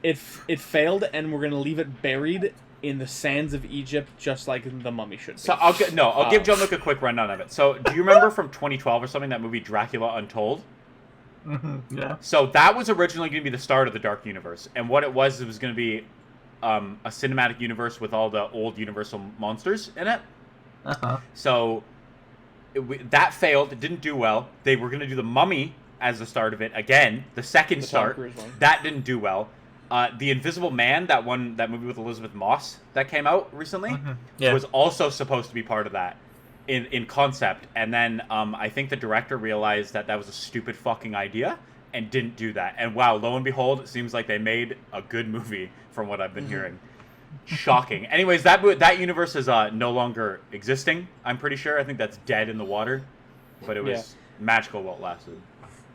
It failed, and we're gonna leave it buried in the sands of Egypt, just like the Mummy should be. So I'll give Jean-Luc a quick rundown of it. So do you remember from 2012 or something that movie Dracula Untold? Yeah. So that was originally going to be the start of the Dark Universe, and what it was going to be a cinematic universe with all the old Universal monsters in it. So that failed. It didn't do well. They were going to do the Mummy as the start of it again, the second start. That didn't do well. The Invisible Man, that movie with Elizabeth Moss that came out recently, was also supposed to be part of that in concept. And then I think the director realized that was a stupid fucking idea and didn't do that. And wow, lo and behold, it seems like they made a good movie from what I've been hearing. Shocking. Anyways, that universe is no longer existing, I'm pretty sure. I think that's dead in the water. But it was magical while it lasted.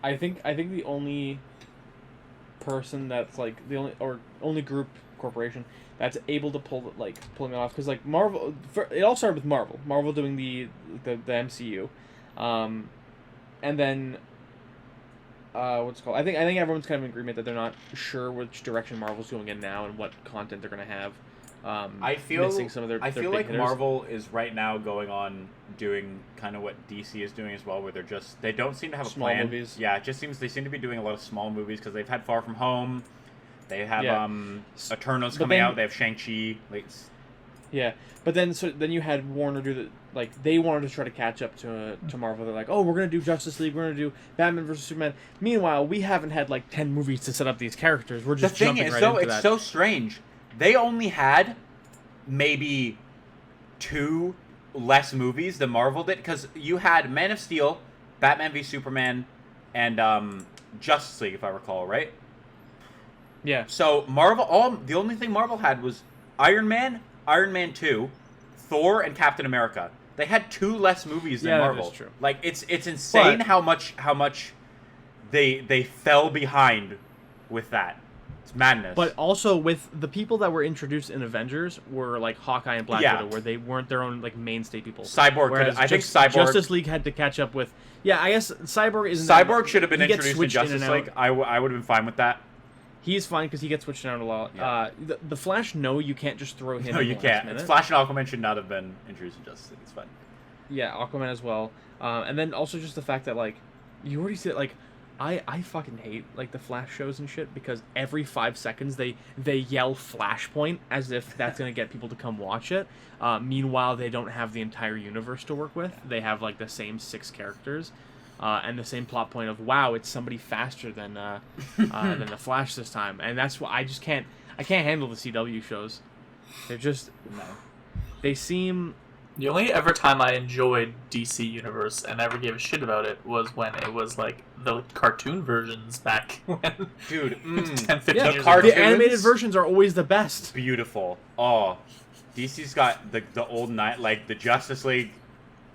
I think the only person that's like the only group corporation that's able to pulling it off, because like Marvel, it all started with Marvel doing the MCU, and then what's it called? I think everyone's kind of in agreement that they're not sure which direction Marvel's going in now and what content they're gonna have. I feel some of their like big hitters. Marvel is right now going on doing kind of what DC is doing as well, where they don't seem to have a small plan. Movies. Yeah, it just seems they seem to be doing a lot of small movies because they've had Far From Home, they have Eternals coming out, they have Shang-Chi. Yeah, but then you had Warner do they wanted to try to catch up to Marvel. They're like, oh, we're gonna do Justice League, we're gonna do Batman vs Superman. Meanwhile, we haven't had like 10 movies to set up these characters. We're just jumping right into that. It's so strange. They only had maybe 2 less movies than Marvel did, because you had Man of Steel, Batman v Superman, and Justice League, if I recall, right? Yeah. So the only thing Marvel had was Iron Man, Iron Man 2, Thor, and Captain America. They had 2 less movies than Marvel. That is true. Like it's insane how much they fell behind with that. It's madness. But also with the people that were introduced in Avengers were like Hawkeye and Black Widow, where they weren't their own like mainstay people. Cyborg, I think Cyborg. Justice League had to catch up with. Yeah, I guess Cyborg isn't. Cyborg should have been introduced in Justice League. I would have been fine with that. He's fine because he gets switched out a lot. Yeah. The Flash, no, you can't just throw him. No, you can't. It's Flash and Aquaman should not have been introduced in Justice League. It's fine. Yeah, Aquaman as well, and then also just the fact that like you already see it, like I fucking hate like the Flash shows and shit, because every 5 seconds they yell Flashpoint as if that's gonna get people to come watch it. Meanwhile, they don't have the entire universe to work with. They have like the same 6 characters. And the same plot point of, wow, it's somebody faster than the Flash this time, and that's what I can't handle the CW shows. They're just they seem. The only ever time I enjoyed DC Universe and ever gave a shit about it was when it was like the cartoon versions back when. Dude, 10, 15 years ago. The animated versions are always the best. Beautiful. Oh, DC's got the old night, like the Justice League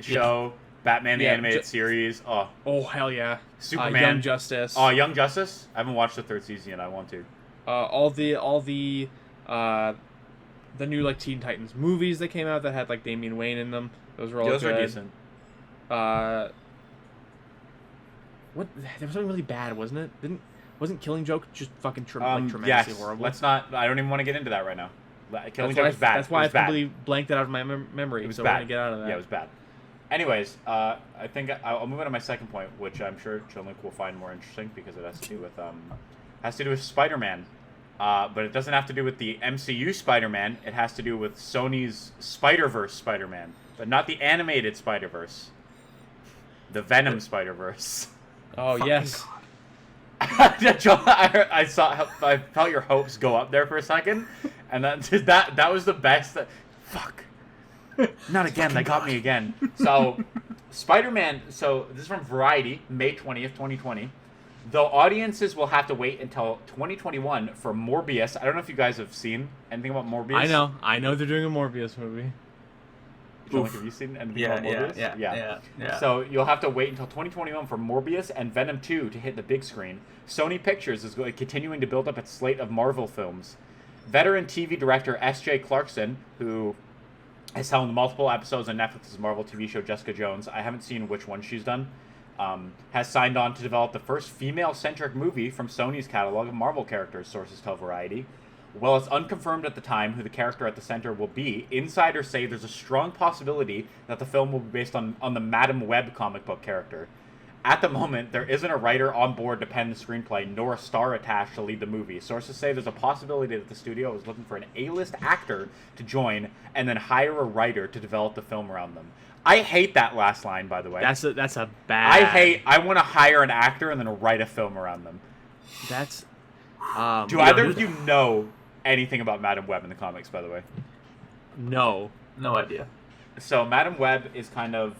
show. Yeah. Batman the animated series. Oh hell yeah. Superman. Young Justice. Oh, Young Justice. I haven't watched the 3rd season yet. I want to. All the new like Teen Titans movies that came out that had like Damian Wayne in them. Those were all Those good. are decent. What? There was something really bad, wasn't it? Wasn't Killing Joke just fucking tremendously yes. horrible? Let's not. I don't even want to get into that right now. Killing That's Joke why was bad. That's why It I was bad. completely blanked it out of my memory. It was so bad. we're gonna get out of that. Yeah, it was bad. Anyways, I think I'll move on to my second point, which I'm sure Jean-Luc will find more interesting because it has to do with Spider-Man. But it doesn't have to do with the MCU Spider-Man. It has to do with Sony's Spider-Verse Spider-Man, but not the animated Spider-Verse. The Venom Spider-Verse. Oh yes. John, I felt your hopes go up there for a second, and that was the best. Fuck. Not again. They got me again. So, Spider-Man. So this is from Variety, May 20th, 2020. Though audiences will have to wait until 2021 for Morbius. I don't know if you guys have seen anything about Morbius. I know they're doing a Morbius movie. Jean-Luc, have you seen anything about Morbius? Yeah. So you'll have to wait until 2021 for Morbius and Venom 2 to hit the big screen. Sony Pictures is continuing to build up its slate of Marvel films. Veteran TV director S.J. Clarkson, who has helmed multiple episodes on Netflix's Marvel TV show Jessica Jones, I haven't seen which one she's done, has signed on to develop the first female-centric movie from Sony's catalog of Marvel characters, sources tell Variety. While it's unconfirmed at the time who the character at the center will be, insiders say there's a strong possibility that the film will be based on the Madam Web comic book character. At the moment, there isn't a writer on board to pen the screenplay, nor a star attached to lead the movie. Sources say there's a possibility that the studio is looking for an A-list actor to join, and then hire a writer to develop the film around them. I hate that last line, by the way. That's a bad. I want to hire an actor and then write a film around them. That's. Do either of you know anything about Madam Web in the comics, by the way? No. No idea. So Madam Web is kind of,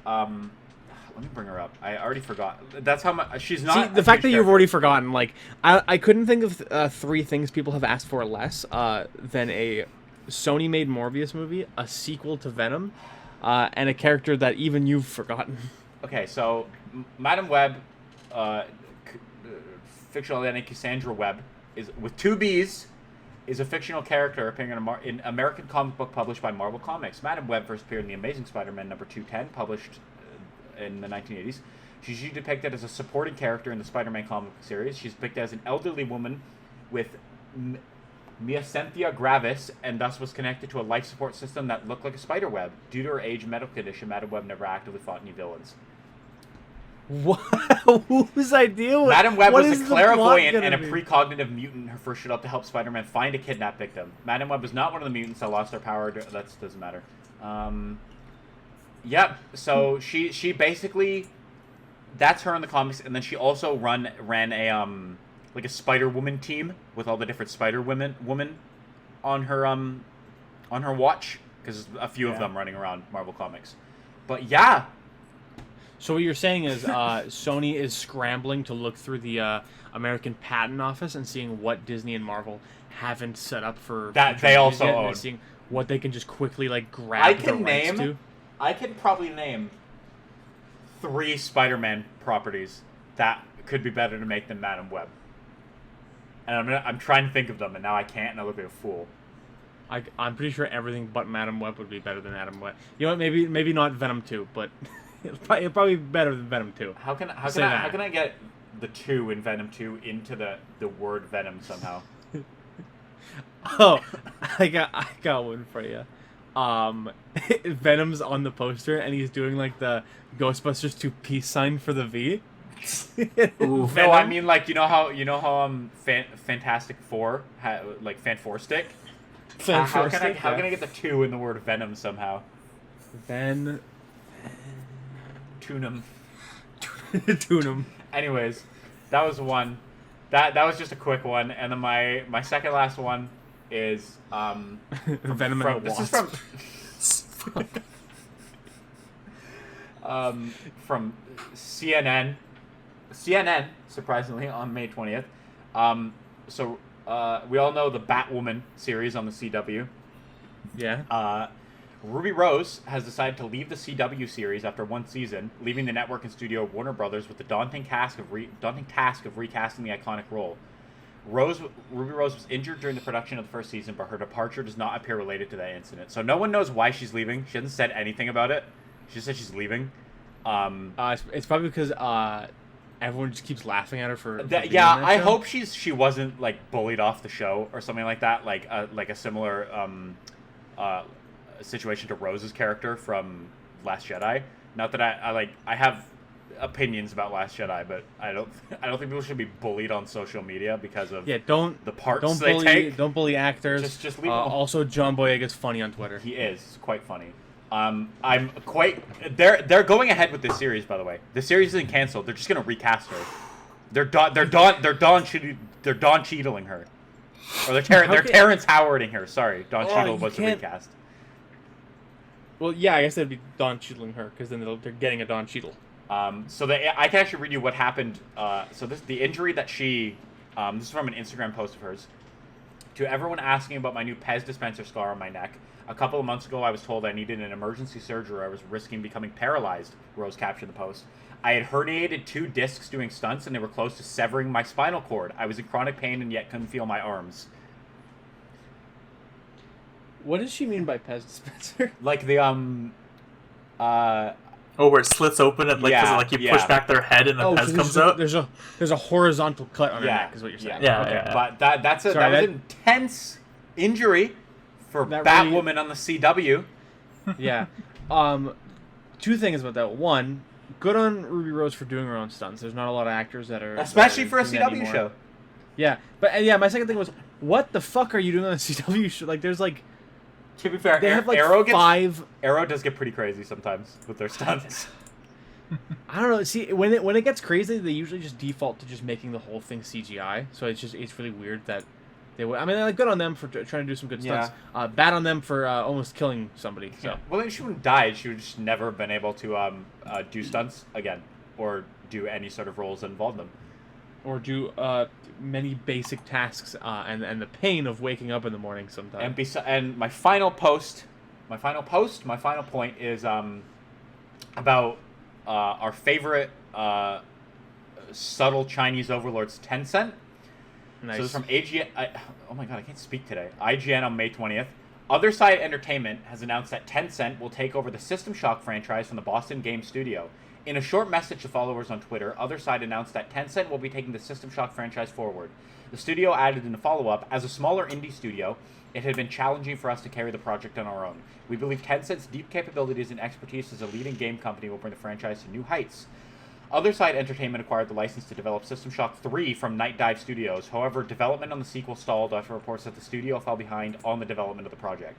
let me bring her up. I already forgot. That's how much she's not. See, the fact that you've already forgotten, like, I couldn't think of three things people have asked for less than a Sony-made Morbius movie, a sequel to Venom, and a character that even you've forgotten. Okay, so Madam Web, fictional identity Cassandra Webb, is with two B's. Is a fictional character appearing in American comic book published by Marvel Comics. Madam Web first appeared in The Amazing Spider-Man number 210, published in the 1980s. She's usually depicted as a supporting character in the Spider-Man comic book series. She's depicted as an elderly woman with myasthenia gravis, and thus was connected to a life support system that looked like a spider web. Due to her age and medical condition, Madam Web never actively fought any villains. What? Whose idea was? Madam Web what was is a the plot clairvoyant gonna and a be? precognitive mutant. Her first showed up to help Spider-Man find a kidnapped victim. Madam Web was not one of the mutants that lost their power. That doesn't matter. Yep. So she basically, that's her in the comics, and then she also ran a like a Spider-Woman team with all the different Spider-Women on her watch, because there's a few of them running around Marvel Comics. But yeah. So what you're saying is Sony is scrambling to look through the American Patent Office and seeing what Disney and Marvel haven't set up for that future they movies also yet, and own. seeing what they can just quickly like grab the rights to. I can probably name 3 Spider-Man properties that could be better to make than Madam Web. And I'm trying to think of them, and now I can't, and I look like a fool. I'm pretty sure everything but Madam Web would be better than Madam Web. You know what? Maybe not Venom 2, but it'll probably be better than Venom 2. How can I get the 2 in Venom 2 into the word Venom somehow? Oh, I got one for you. Venom's on the poster, and he's doing like the Ghostbusters 2 peace sign for the V. Ooh, no, I mean, like, you know how Fantastic Four like Fan Four Stick. How can I get the 2 in the word Venom somehow? Tunum. Anyways, that was one. That was just a quick one, and then my second last one is Venom and a this is Wasp. from CNN. CNN, surprisingly, on May 20th. So we all know the Batwoman series on the CW. Yeah. Ruby Rose has decided to leave the CW series after one season, leaving the network and studio Warner Brothers with the daunting task of recasting the iconic role. Ruby Rose was injured during the production of the first season, but her departure does not appear related to that incident. So no one knows why she's leaving. She hasn't said anything about it. She said she's leaving. It's probably because everyone just keeps laughing at her for being yeah, on that I show. hope she wasn't like bullied off the show or something like that, like a similar situation to Rose's character from Last Jedi. Not that I have opinions about Last Jedi, but I don't think people should be bullied on social media because of the parts they take. Don't bully actors. Just leave them. Also, John Boyega's funny on Twitter. He is quite funny. I'm quite. They're going ahead with this series, by the way. The series isn't canceled. They're just gonna recast her. They're Don Cheadling her, or they're Terrence Howarding her. Sorry, Don Cheadle was the recast. Well, yeah, I guess it'd be Don Cheadling her because then they're getting a Don Cheadle. So I can actually read you what happened. So the injury that she. This is from an Instagram post of hers. To everyone asking about my new Pez dispenser scar on my neck. A couple of months ago, I was told I needed an emergency surgery or I was risking becoming paralyzed, Rose captioned the post. I had herniated 2 discs doing stunts, and they were close to severing my spinal cord. I was in chronic pain and yet couldn't feel my arms. What does she mean by Pez dispenser? Like the, where it slits open and like you push back their head and the Pez comes out? There's a horizontal cut on her neck, is what you're saying. Yeah. But that was an intense injury for Batwoman on the CW. Yeah. 2 things about that. One, good on Ruby Rose for doing her own stunts. There's not a lot of actors that are... Especially for a CW show. Yeah. But, my second thing was, what the fuck are you doing on a CW show? Like, there's, like... To be fair, they have, like, Arrow does get pretty crazy sometimes with their stunts. I don't know. See, when it gets crazy, they usually just default to just making the whole thing CGI. So it's really weird that... Like, good on them for trying to do some good stunts. Bad on them for almost killing somebody. So. Yeah. Well, she wouldn't die. She would just never been able to do stunts again or do any sort of roles that involve them. Or do many basic tasks and the pain of waking up in the morning sometimes. And my final point is about our favorite subtle Chinese overlords, Tencent. Nice. So this is from oh my god, I can't speak today. IGN on May 20th. Other Side Entertainment has announced that Tencent will take over the System Shock franchise from the Boston Game Studio. In a short message to followers on Twitter, Other Side announced that Tencent will be taking the System Shock franchise forward. The studio added in a follow-up, as a smaller indie studio, it had been challenging for us to carry the project on our own. We believe Tencent's deep capabilities and expertise as a leading game company will bring the franchise to new heights. Other Side Entertainment acquired the license to develop System Shock 3 from Night Dive Studios. However, development on the sequel stalled after reports that the studio fell behind on the development of the project.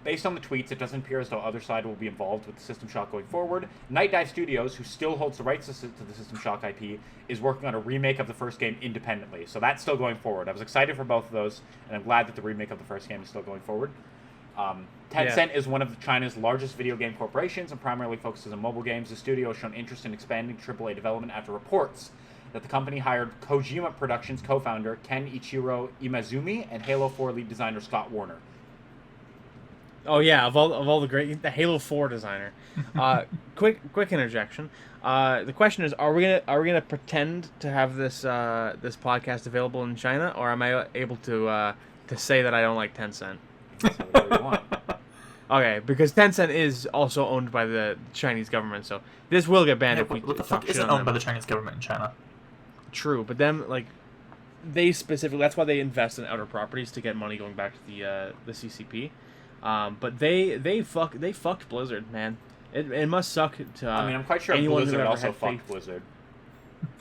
Based on the tweets, it doesn't appear as though Other Side will be involved with the System Shock going forward. Night Dive Studios, who still holds the rights to the System Shock IP, is working on a remake of the first game independently. So that's still going forward. I was excited for both of those, and I'm glad that the remake of the first game is still going forward. Tencent is one of China's largest video game corporations and primarily focuses on mobile games. The studio has shown interest in expanding AAA development after reports that the company hired Kojima Productions co-founder Ken Ichiro Imazumi and Halo 4 lead designer Scott Warner. Oh yeah, of all the Halo 4 designer. Quick interjection. The question is, are we gonna pretend to have this this podcast available in China, or am I able to say that I don't like Tencent? Whatever you want. Okay, because Tencent is also owned by the Chinese government, so this will get banned if we what the talk fuck shit isn't on owned them. by the Chinese government in China? True, but them they specifically, that's why they invest in outer properties to get money going back to the CCP. But they fucked Blizzard, man. It must suck to. I'm quite sure Blizzard also fucked Blizzard.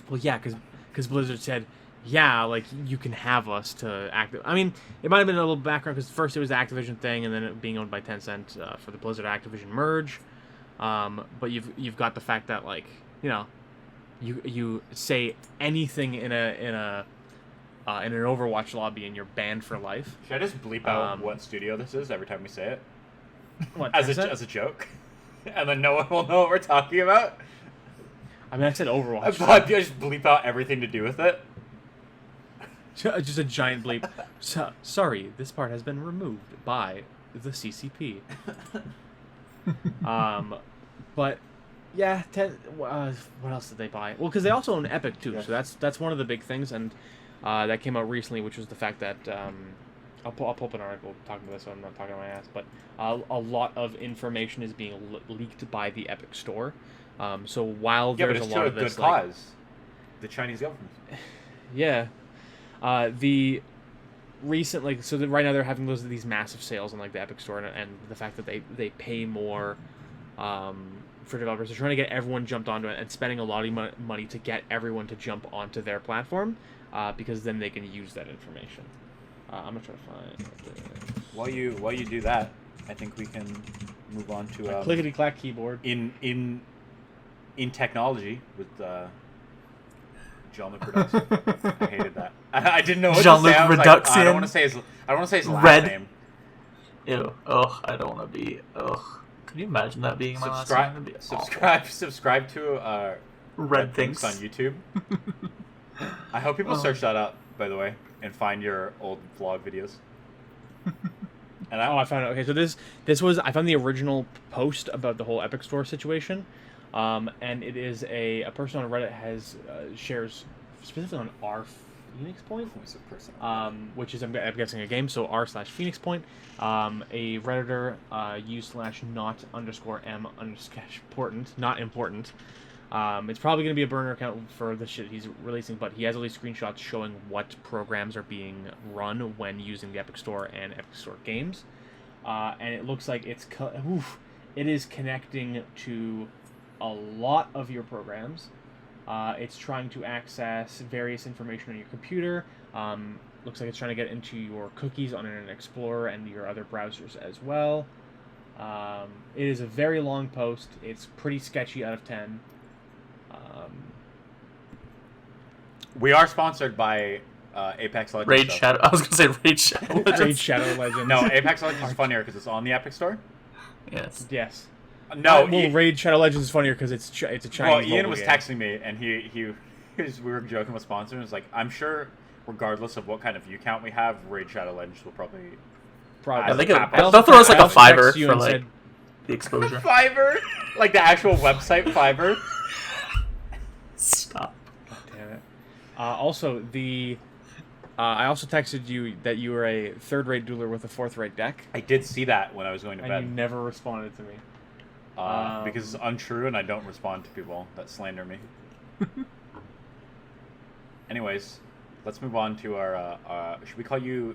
Well, yeah, because Blizzard said, yeah, like, you can have us to act. I mean, it might have been a little background because first it was the Activision thing, and then it being owned by Tencent for the Blizzard Activision merge. But you've got the fact that, like, you say anything in an Overwatch lobby and you're banned for life. Should I just bleep out what studio this is every time we say it? What, as a joke, and then no one will know what we're talking about. I mean, I said Overwatch. But just bleep out everything to do with it. Just a giant bleep. Sorry, this part has been removed by the CCP. But yeah, what else did they buy? Well, because they also own Epic too, so that's one of the big things, and that came out recently, which was the fact that I'll pull up an article talking about this, so I'm not talking on my ass. But a lot of information is being leaked by the Epic Store. So while Yeah, but there's it's a lot to a of this, good like, cause. The Chinese government. yeah, the recent right now they're having these massive sales on like the Epic Store, and the fact that they pay more for developers. They're trying to get everyone jumped onto it and spending a lot of money to get everyone to jump onto their platform, because then they can use that information. I'm gonna try to find. While you do that, I think we can move on to clickety clack keyboard in technology with Jean-Luc Reduction. I hated that. I didn't know what Jean-Luc to say. I was Reduction. like, I don't want to say his last Red. name. Ew. Ugh. I don't want to be. Ugh. Can you imagine that being my last name? That'd be awful. Subscribe to Red Things on YouTube. I hope people search that up, by the way, and find your old vlog videos. And I found it. Okay, so this was, I found the original post about the whole Epic Store situation, and it is a person on Reddit has shares specifically on Phoenix Point, which is I'm guessing a game. So r/Phoenix Point, a Redditor u/not_m_important, not important. It's probably going to be a burner account for the shit he's releasing, but he has all these screenshots showing what programs are being run when using the Epic Store and Epic Store games, and it looks like it is connecting to a lot of your programs. It's trying to access various information on your computer. Looks like it's trying to get into your cookies on Internet Explorer and your other browsers as well. It is a very long post. It's pretty sketchy out of 10. We are sponsored by Apex Legends. Raid Shadow. I was gonna say Raid Shadow Legends. Raid Shadow Legends. No, Apex Legends is funnier because it's on the Epic Store. Yes. Yes. No, Raid Shadow Legends is funnier because it's a Chinese. Well, Ian mobile was game. texting me, and we were joking with sponsors. And it's like, I'm sure, regardless of what kind of view count we have, Raid Shadow Legends will probably. I think I'll they'll throw us like a $5 you for and like said, the exposure. Fiverr, like the actual website Fiverr. Stop. God damn it. Also, I also texted you that you were a third-rate dueler with a fourth-rate deck, I did see that when I was going to and bed. you never responded to me. Because it's untrue, and I don't respond to people that slander me. Anyways, let's move on to our. Should we call you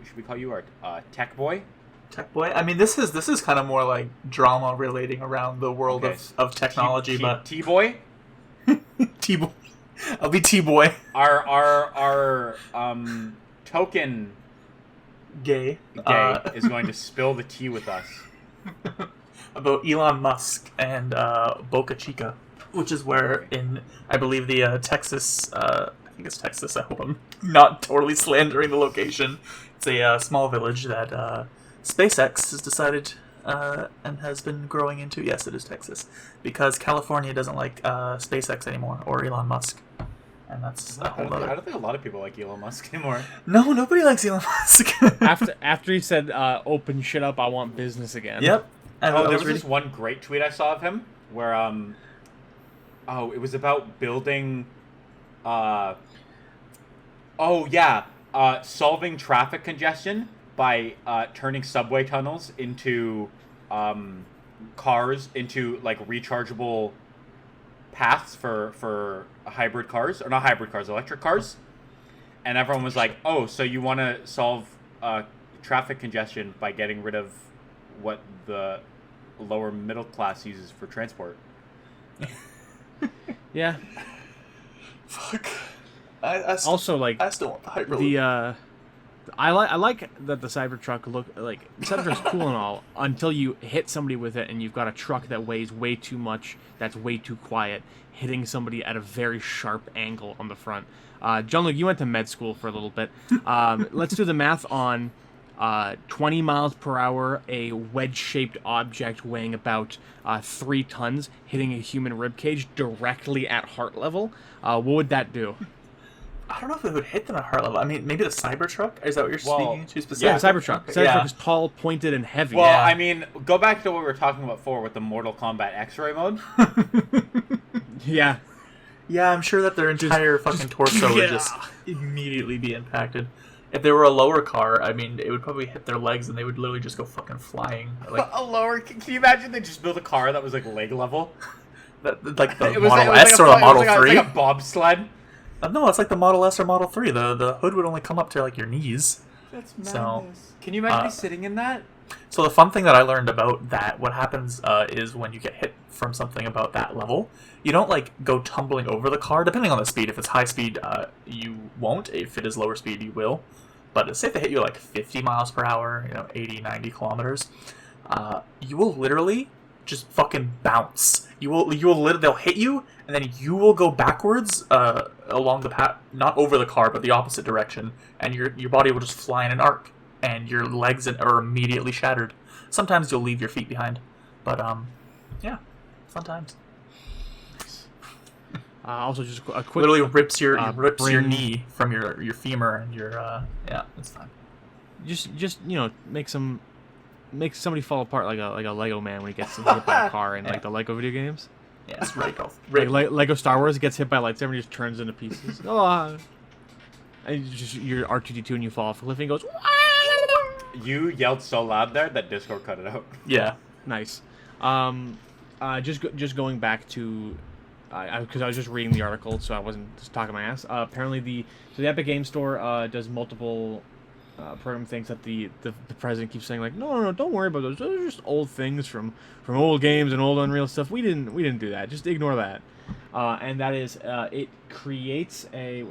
our tech boy? Tech boy. I mean, this is kind of more like drama relating around the world of technology, but T boy. T boy. I'll be T boy. Our token Gay is going to spill the tea with us. about Elon Musk and Boca Chica, which is where in, I believe, the Texas, I think it's Texas, I hope I'm not totally slandering the location. It's a small village that SpaceX has decided and has been growing into. Yes, it is Texas, because California doesn't like SpaceX anymore, or Elon Musk. And that's a whole other... I don't think a lot of people like Elon Musk anymore. No, nobody likes Elon Musk. after he said, open shit up, I want business again. Yep. And there was this one great tweet I saw of him where it was about building solving traffic congestion by turning subway tunnels into cars, into like rechargeable paths for hybrid cars, or not hybrid cars, electric cars. And everyone was like, oh, so you want to solve traffic congestion by getting rid of what the lower middle class uses for transport. Yeah. Fuck. I still, Also, like, I still want the Hyperloop. I like that the Cybertruck the Cybertruck's cool and all until you hit somebody with it and you've got a truck that weighs way too much, that's way too quiet, hitting somebody at a very sharp angle on the front. Jean-Luc, you went to med school for a little bit. Let's do the math on 20 miles per hour, a wedge-shaped object weighing about 3 tons hitting a human rib cage directly at heart level. What would that do? I don't know if it would hit them at heart level. I mean, maybe the Cybertruck? Is that what you're speaking to specifically? Yeah, Cybertruck. Cybertruck Yeah. is tall, pointed, and heavy. Well, Yeah. I mean, go back to what we were talking about before with the Mortal Kombat X-ray mode. Yeah. Yeah, I'm sure that their entire fucking torso would yeah. just immediately be impacted. If they were a lower car, I mean, it would probably hit their legs and they would literally just go fucking flying. Like A lower. Can you imagine they just built a car that was like leg level? like the It was Model like S or the Model it was 3. like a bobsled. No, it's like the Model S or Model 3. The hood would only come up to like your knees. That's madness. So, Can you imagine me sitting in that? So the fun thing that I learned about that, what happens is when you get hit from something about that level, you don't like go tumbling over the car, depending on the speed. If it's high speed, you won't. If it is lower speed, you will. But say if they hit you like 50 miles per hour, 80, 90 kilometers, you will literally just fucking bounce. They'll hit you, and then you will go backwards along the path, not over the car, but the opposite direction, and your body will just fly in an arc, and your legs are immediately shattered. Sometimes you'll leave your feet behind, but yeah, fun times. Also, just a quick. Literally rips your your bring- knee from your femur, and your yeah, it's fine. Just make somebody fall apart like a Lego man when he gets hit by a car in like the Lego video games. Yeah, it's right off. Like Lego Star Wars gets hit by a lightsaber and he just turns into pieces. And you're R2D2 and you fall off a cliff and he goes. You yelled so loud there that Discord cut it out. Yeah. Nice. Just going back to, because I was just reading the article, so I wasn't just talking my ass. Apparently, the Epic Game Store does multiple program things that the president keeps saying, like, no, don't worry about those. Those are just old things from old games and old Unreal stuff. We didn't do that. Just ignore that. And that is, it creates a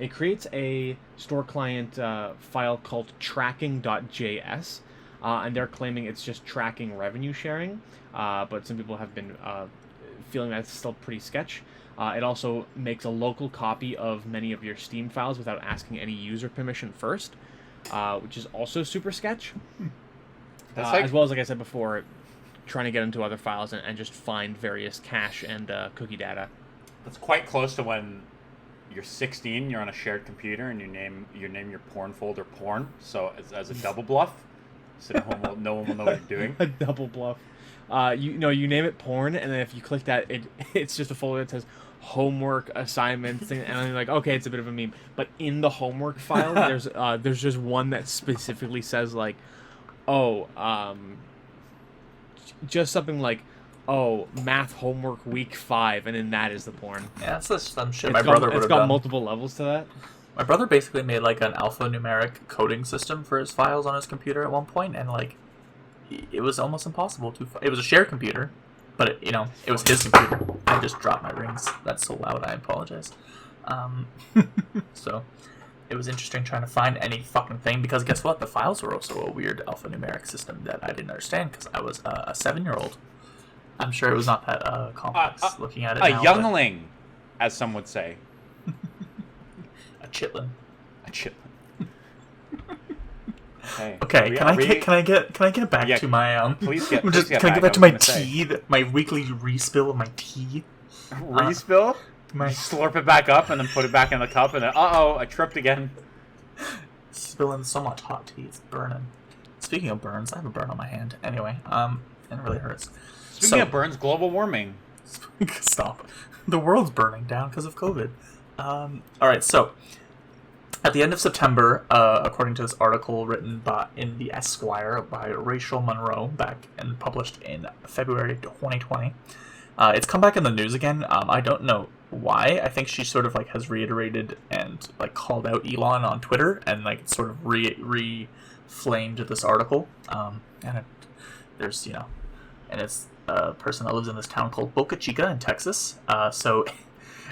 It creates a store client file called tracking.js, and they're claiming it's just tracking revenue sharing. But some people have been feeling that it's still pretty sketch. It also makes a local copy of many of your Steam files without asking any user permission first, which is also super sketch. As well as, like I said before, trying to get into other files and just find various cache and cookie data. That's quite close to when you're 16, you're on a shared computer, and you name your porn folder porn. So as a double bluff, so no one will know what you're doing. A double bluff. You name it porn, and then if you click that, it's just a folder that says homework assignments, and I'm like, okay, it's a bit of a meme. But in the homework file, there's just one that specifically says like, just something like, math homework week 5, and in that is the porn. Yeah, that's just some shit It's got multiple levels to that. My brother basically made like an alphanumeric coding system for his files on his computer at one point, and like it was almost impossible to. It was a shared computer, but it was his computer. I just dropped my rings. That's so loud. I apologize. So it was interesting trying to find any fucking thing, because guess what? The files were also a weird alphanumeric system that I didn't understand because I was a 7-year-old. I'm sure it was not that complex looking at it now. A youngling, as some would say. A chitlin. A chitlin. Okay, can I get back to my Please can I get back to my tea, my weekly respill of my tea? Respill? You slurp it back up and then put it back in the cup, and then I tripped again. Spilling so much hot tea, it's burning. Speaking of burns, I have a burn on my hand. Anyway, and it really hurts. Speaking of burns, global warming. Stop. The world's burning down because of COVID. Alright, so at the end of September, according to this article written in the Esquire by Rachel Monroe, back and published in February 2020, it's come back in the news again. I don't know why. I think she sort of like has reiterated and like called out Elon on Twitter, and like sort of re-flamed this article. And there's and it's a person that lives in this town called Boca Chica in Texas. So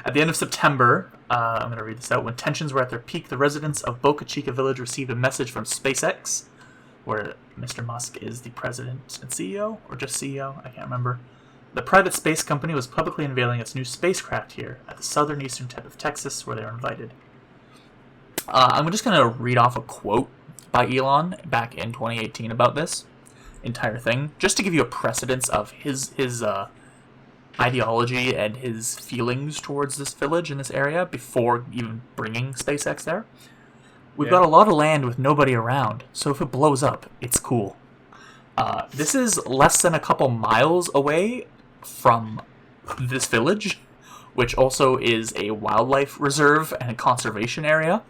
at the end of September, I'm going to read this out. When tensions were at their peak, the residents of Boca Chica village received a message from SpaceX, where Mr. Musk is the president and CEO, or just CEO, I can't remember. The private space company was publicly unveiling its new spacecraft here at the southeastern tip of Texas, where they were invited. I'm just going to read off a quote by Elon back in 2018 about this entire thing, just to give you a precedence of his ideology and his feelings towards this village in this area before even bringing SpaceX there. We've got a lot of land with nobody around, so if it blows up, it's cool. This is less than a couple miles away from this village, which also is a wildlife reserve and a conservation area.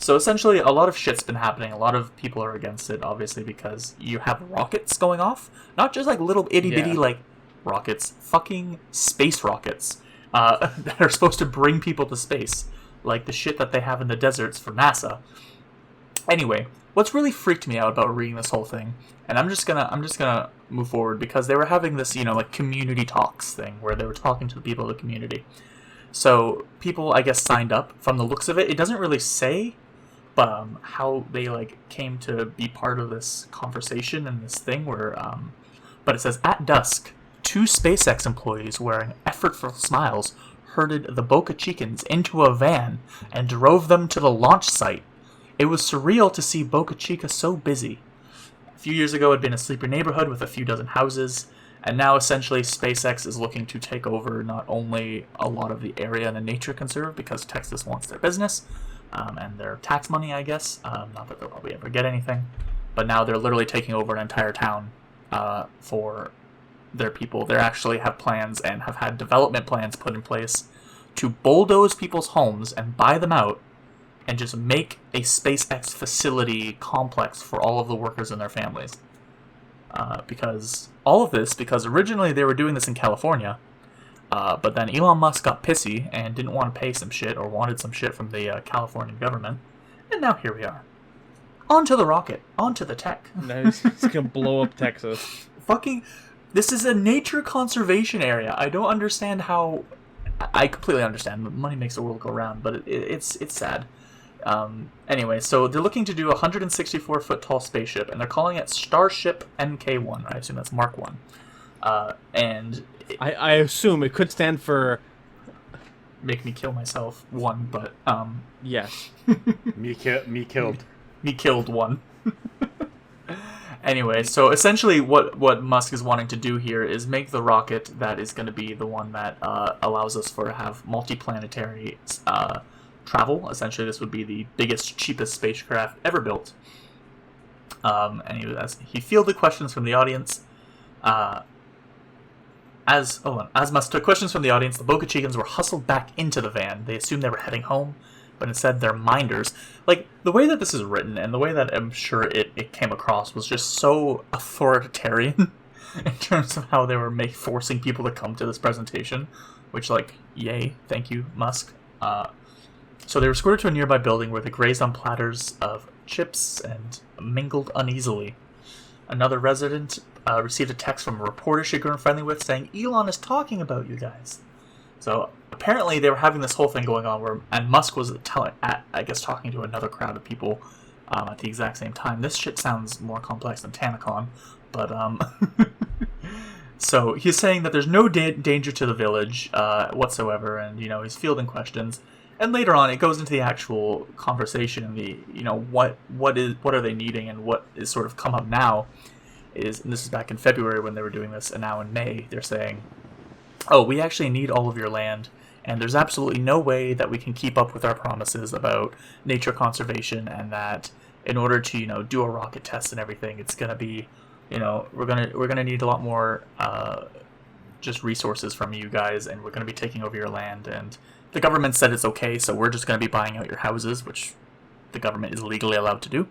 So essentially, a lot of shit's been happening. A lot of people are against it, obviously, because you have rockets going off. Not just like little itty bitty like rockets, fucking space rockets that are supposed to bring people to space, like the shit that they have in the deserts for NASA. Anyway, what's really freaked me out about reading this whole thing, and I'm just gonna move forward because they were having this, like community talks thing where they were talking to the people of the community. So people, I guess, signed up. From the looks of it, it doesn't really say how they like came to be part of this conversation and this thing where but it says at dusk 2 SpaceX employees wearing effortful smiles herded the Boca Chicans into a van and drove them to the launch site. It was surreal to see Boca Chica so busy. A few years ago it had been a sleeper neighborhood with a few dozen houses, and now essentially SpaceX is looking to take over not only a lot of the area and the nature conserve because Texas wants their business and their tax money, I guess. Not that they'll probably ever get anything, but now they're literally taking over an entire town for their people. They actually have plans and have had development plans put in place to bulldoze people's homes and buy them out and just make a SpaceX facility complex for all of the workers and their families. Because originally they were doing this in California, but then Elon Musk got pissy and didn't want to pay some shit or wanted some shit from the Californian government, and now here we are. Onto the rocket, onto the tech. Now he's gonna blow up Texas. This is a nature conservation area. I don't understand how. I completely understand. Money makes the world go round, but it's sad. Anyway, so they're looking to do a 164-foot tall spaceship, and they're calling it Starship Mk1. I assume that's Mark 1. And I assume it could stand for make me kill myself 1, but yes. Me killed. Me killed 1. Anyway, so essentially what Musk is wanting to do here is make the rocket that is going to be the one that allows us to have multiplanetary travel. Essentially, this would be the biggest, cheapest spacecraft ever built. And he fielded questions from the audience. As Musk took questions from the audience, the Boca Chicans were hustled back into the van. They assumed they were heading home, but instead they're minders. Like, the way that this is written and the way that I'm sure it came across was just so authoritarian in terms of how they were forcing people to come to this presentation, which, like, yay, thank you, Musk. So they were escorted to a nearby building where they grazed on platters of chips and mingled uneasily. Another resident received a text from a reporter she grew friendly with saying, "Elon is talking about you guys." So apparently they were having this whole thing going on and Musk was talking to another crowd of people at the exact same time. This shit sounds more complex than TanaCon, but so he's saying that there's no danger to the village whatsoever, and he's fielding questions. And later on, it goes into the actual conversation and the what are they needing, and what is sort of come up now is, and this is back in February when they were doing this, and now in May they're saying, "Oh, we actually need all of your land, and there's absolutely no way that we can keep up with our promises about nature conservation, and that in order to do a rocket test and everything, it's gonna be we're gonna need a lot more just resources from you guys, and we're gonna be taking over your land, and the government said it's okay, so we're just going to be buying out your houses," which the government is legally allowed to do.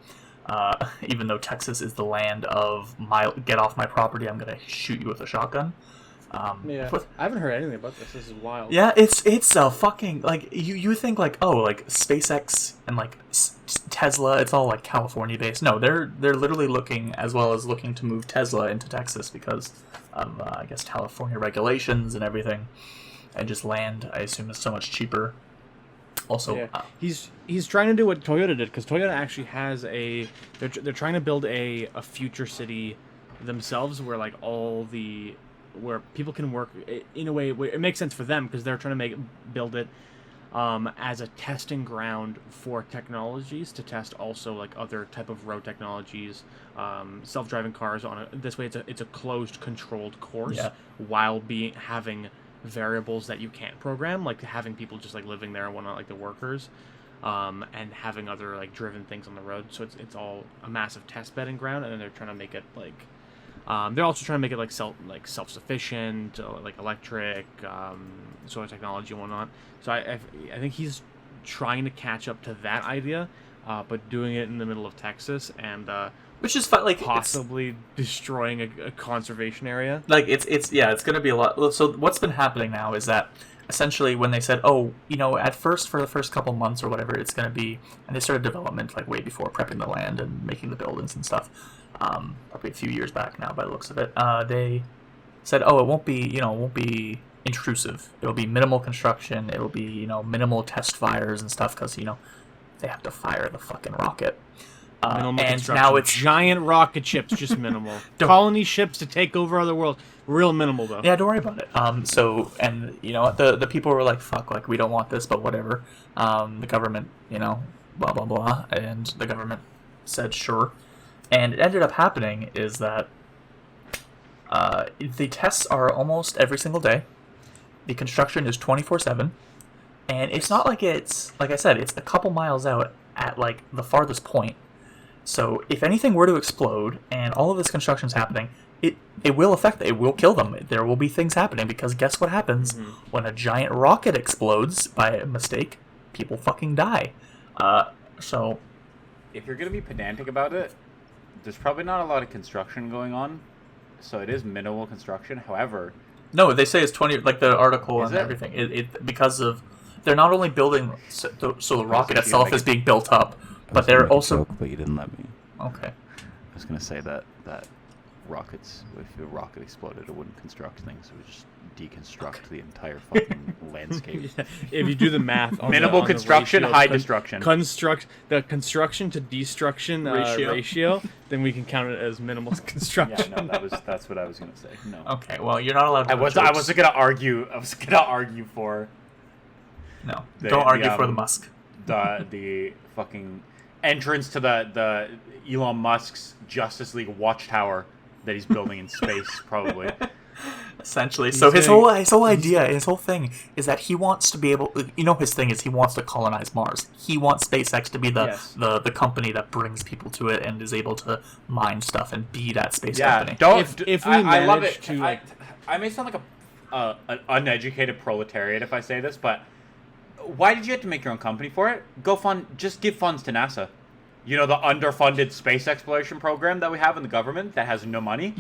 Even though Texas is the land of get off my property, I'm going to shoot you with a shotgun. I haven't heard anything about this. This is wild. Yeah, it's a fucking, like, you think, like, oh, like, SpaceX and, like, Tesla, it's all, like, California-based. No, they're literally looking to move Tesla into Texas because of, I guess, California regulations and everything. And just land, I assume, is so much cheaper. Also, he's trying to do what Toyota did, because Toyota actually has they're trying to build a future city themselves where where people can work in a way where it makes sense for them, because they're trying to build it as a testing ground for technologies to test also like other type of road technologies, self-driving cars this way it's a closed controlled course while having variables that you can't program, like having people just like living there and whatnot, like the workers, and having other like driven things on the road. So it's all a massive test bedding ground, and then they're trying to make it like they're also trying to make it like self-sufficient, like electric sort of technology and whatnot. So I think he's trying to catch up to that idea, but doing it in the middle of Texas and which is fun, like possibly destroying a conservation area. Like it's gonna be a lot. So what's been happening now is that essentially when they said, oh, at first for the first couple months or whatever, it's gonna be, and they started development like way before prepping the land and making the buildings and stuff. Probably a few years back now by the looks of it. They said, oh, it won't be intrusive. It'll be minimal construction. It'll be minimal test fires and stuff because they have to fire the fucking rocket. Minimal and construction. now it's giant rocket ships, just minimal. Colony ships to take over other worlds, real minimal though. Yeah, don't worry about it. So, and the people were like, fuck, like we don't want this, but whatever. The government, blah blah blah, and the government said sure. And it ended up happening is that the tests are almost every single day. The construction is 24/7, and it's not like like I said, it's a couple miles out at like the farthest point. So if anything were to explode and all of this construction's happening, it will affect it will kill them. There will be things happening because guess what happens when a giant rocket explodes by mistake? People fucking die. So if you're gonna be pedantic about it, there's probably not a lot of construction going on, so it is minimal construction. However, no, they say it's 20, like the article and it? everything. It because of they're not only building so the rocket itself is being built up, but they're also. Joke, but you didn't let me. Okay. I was gonna say that rockets, if a rocket exploded, it wouldn't construct things. It would just deconstruct the entire fucking landscape. Yeah. If you do the math, on minimal on construction, ratio, high destruction. The construction to destruction ratio, then we can count it as minimal construction. Yeah, no, that's what I was gonna say. No. Okay, well, you're not allowed to. I wasn't gonna argue. I was gonna argue for. No, don't argue for the Musk. The fucking entrance to the Elon Musk's Justice League watchtower that he's building in space, probably. Essentially, so his whole idea, his whole thing is that he wants to be able. His thing is he wants to colonize Mars. He wants SpaceX to be the company that brings people to it and is able to mine stuff and be that space company. If we I love it. to I may sound like an uneducated proletariat if I say this, but why did you have to make your own company for it? Just give funds to NASA. The underfunded space exploration program that we have in the government that has no money.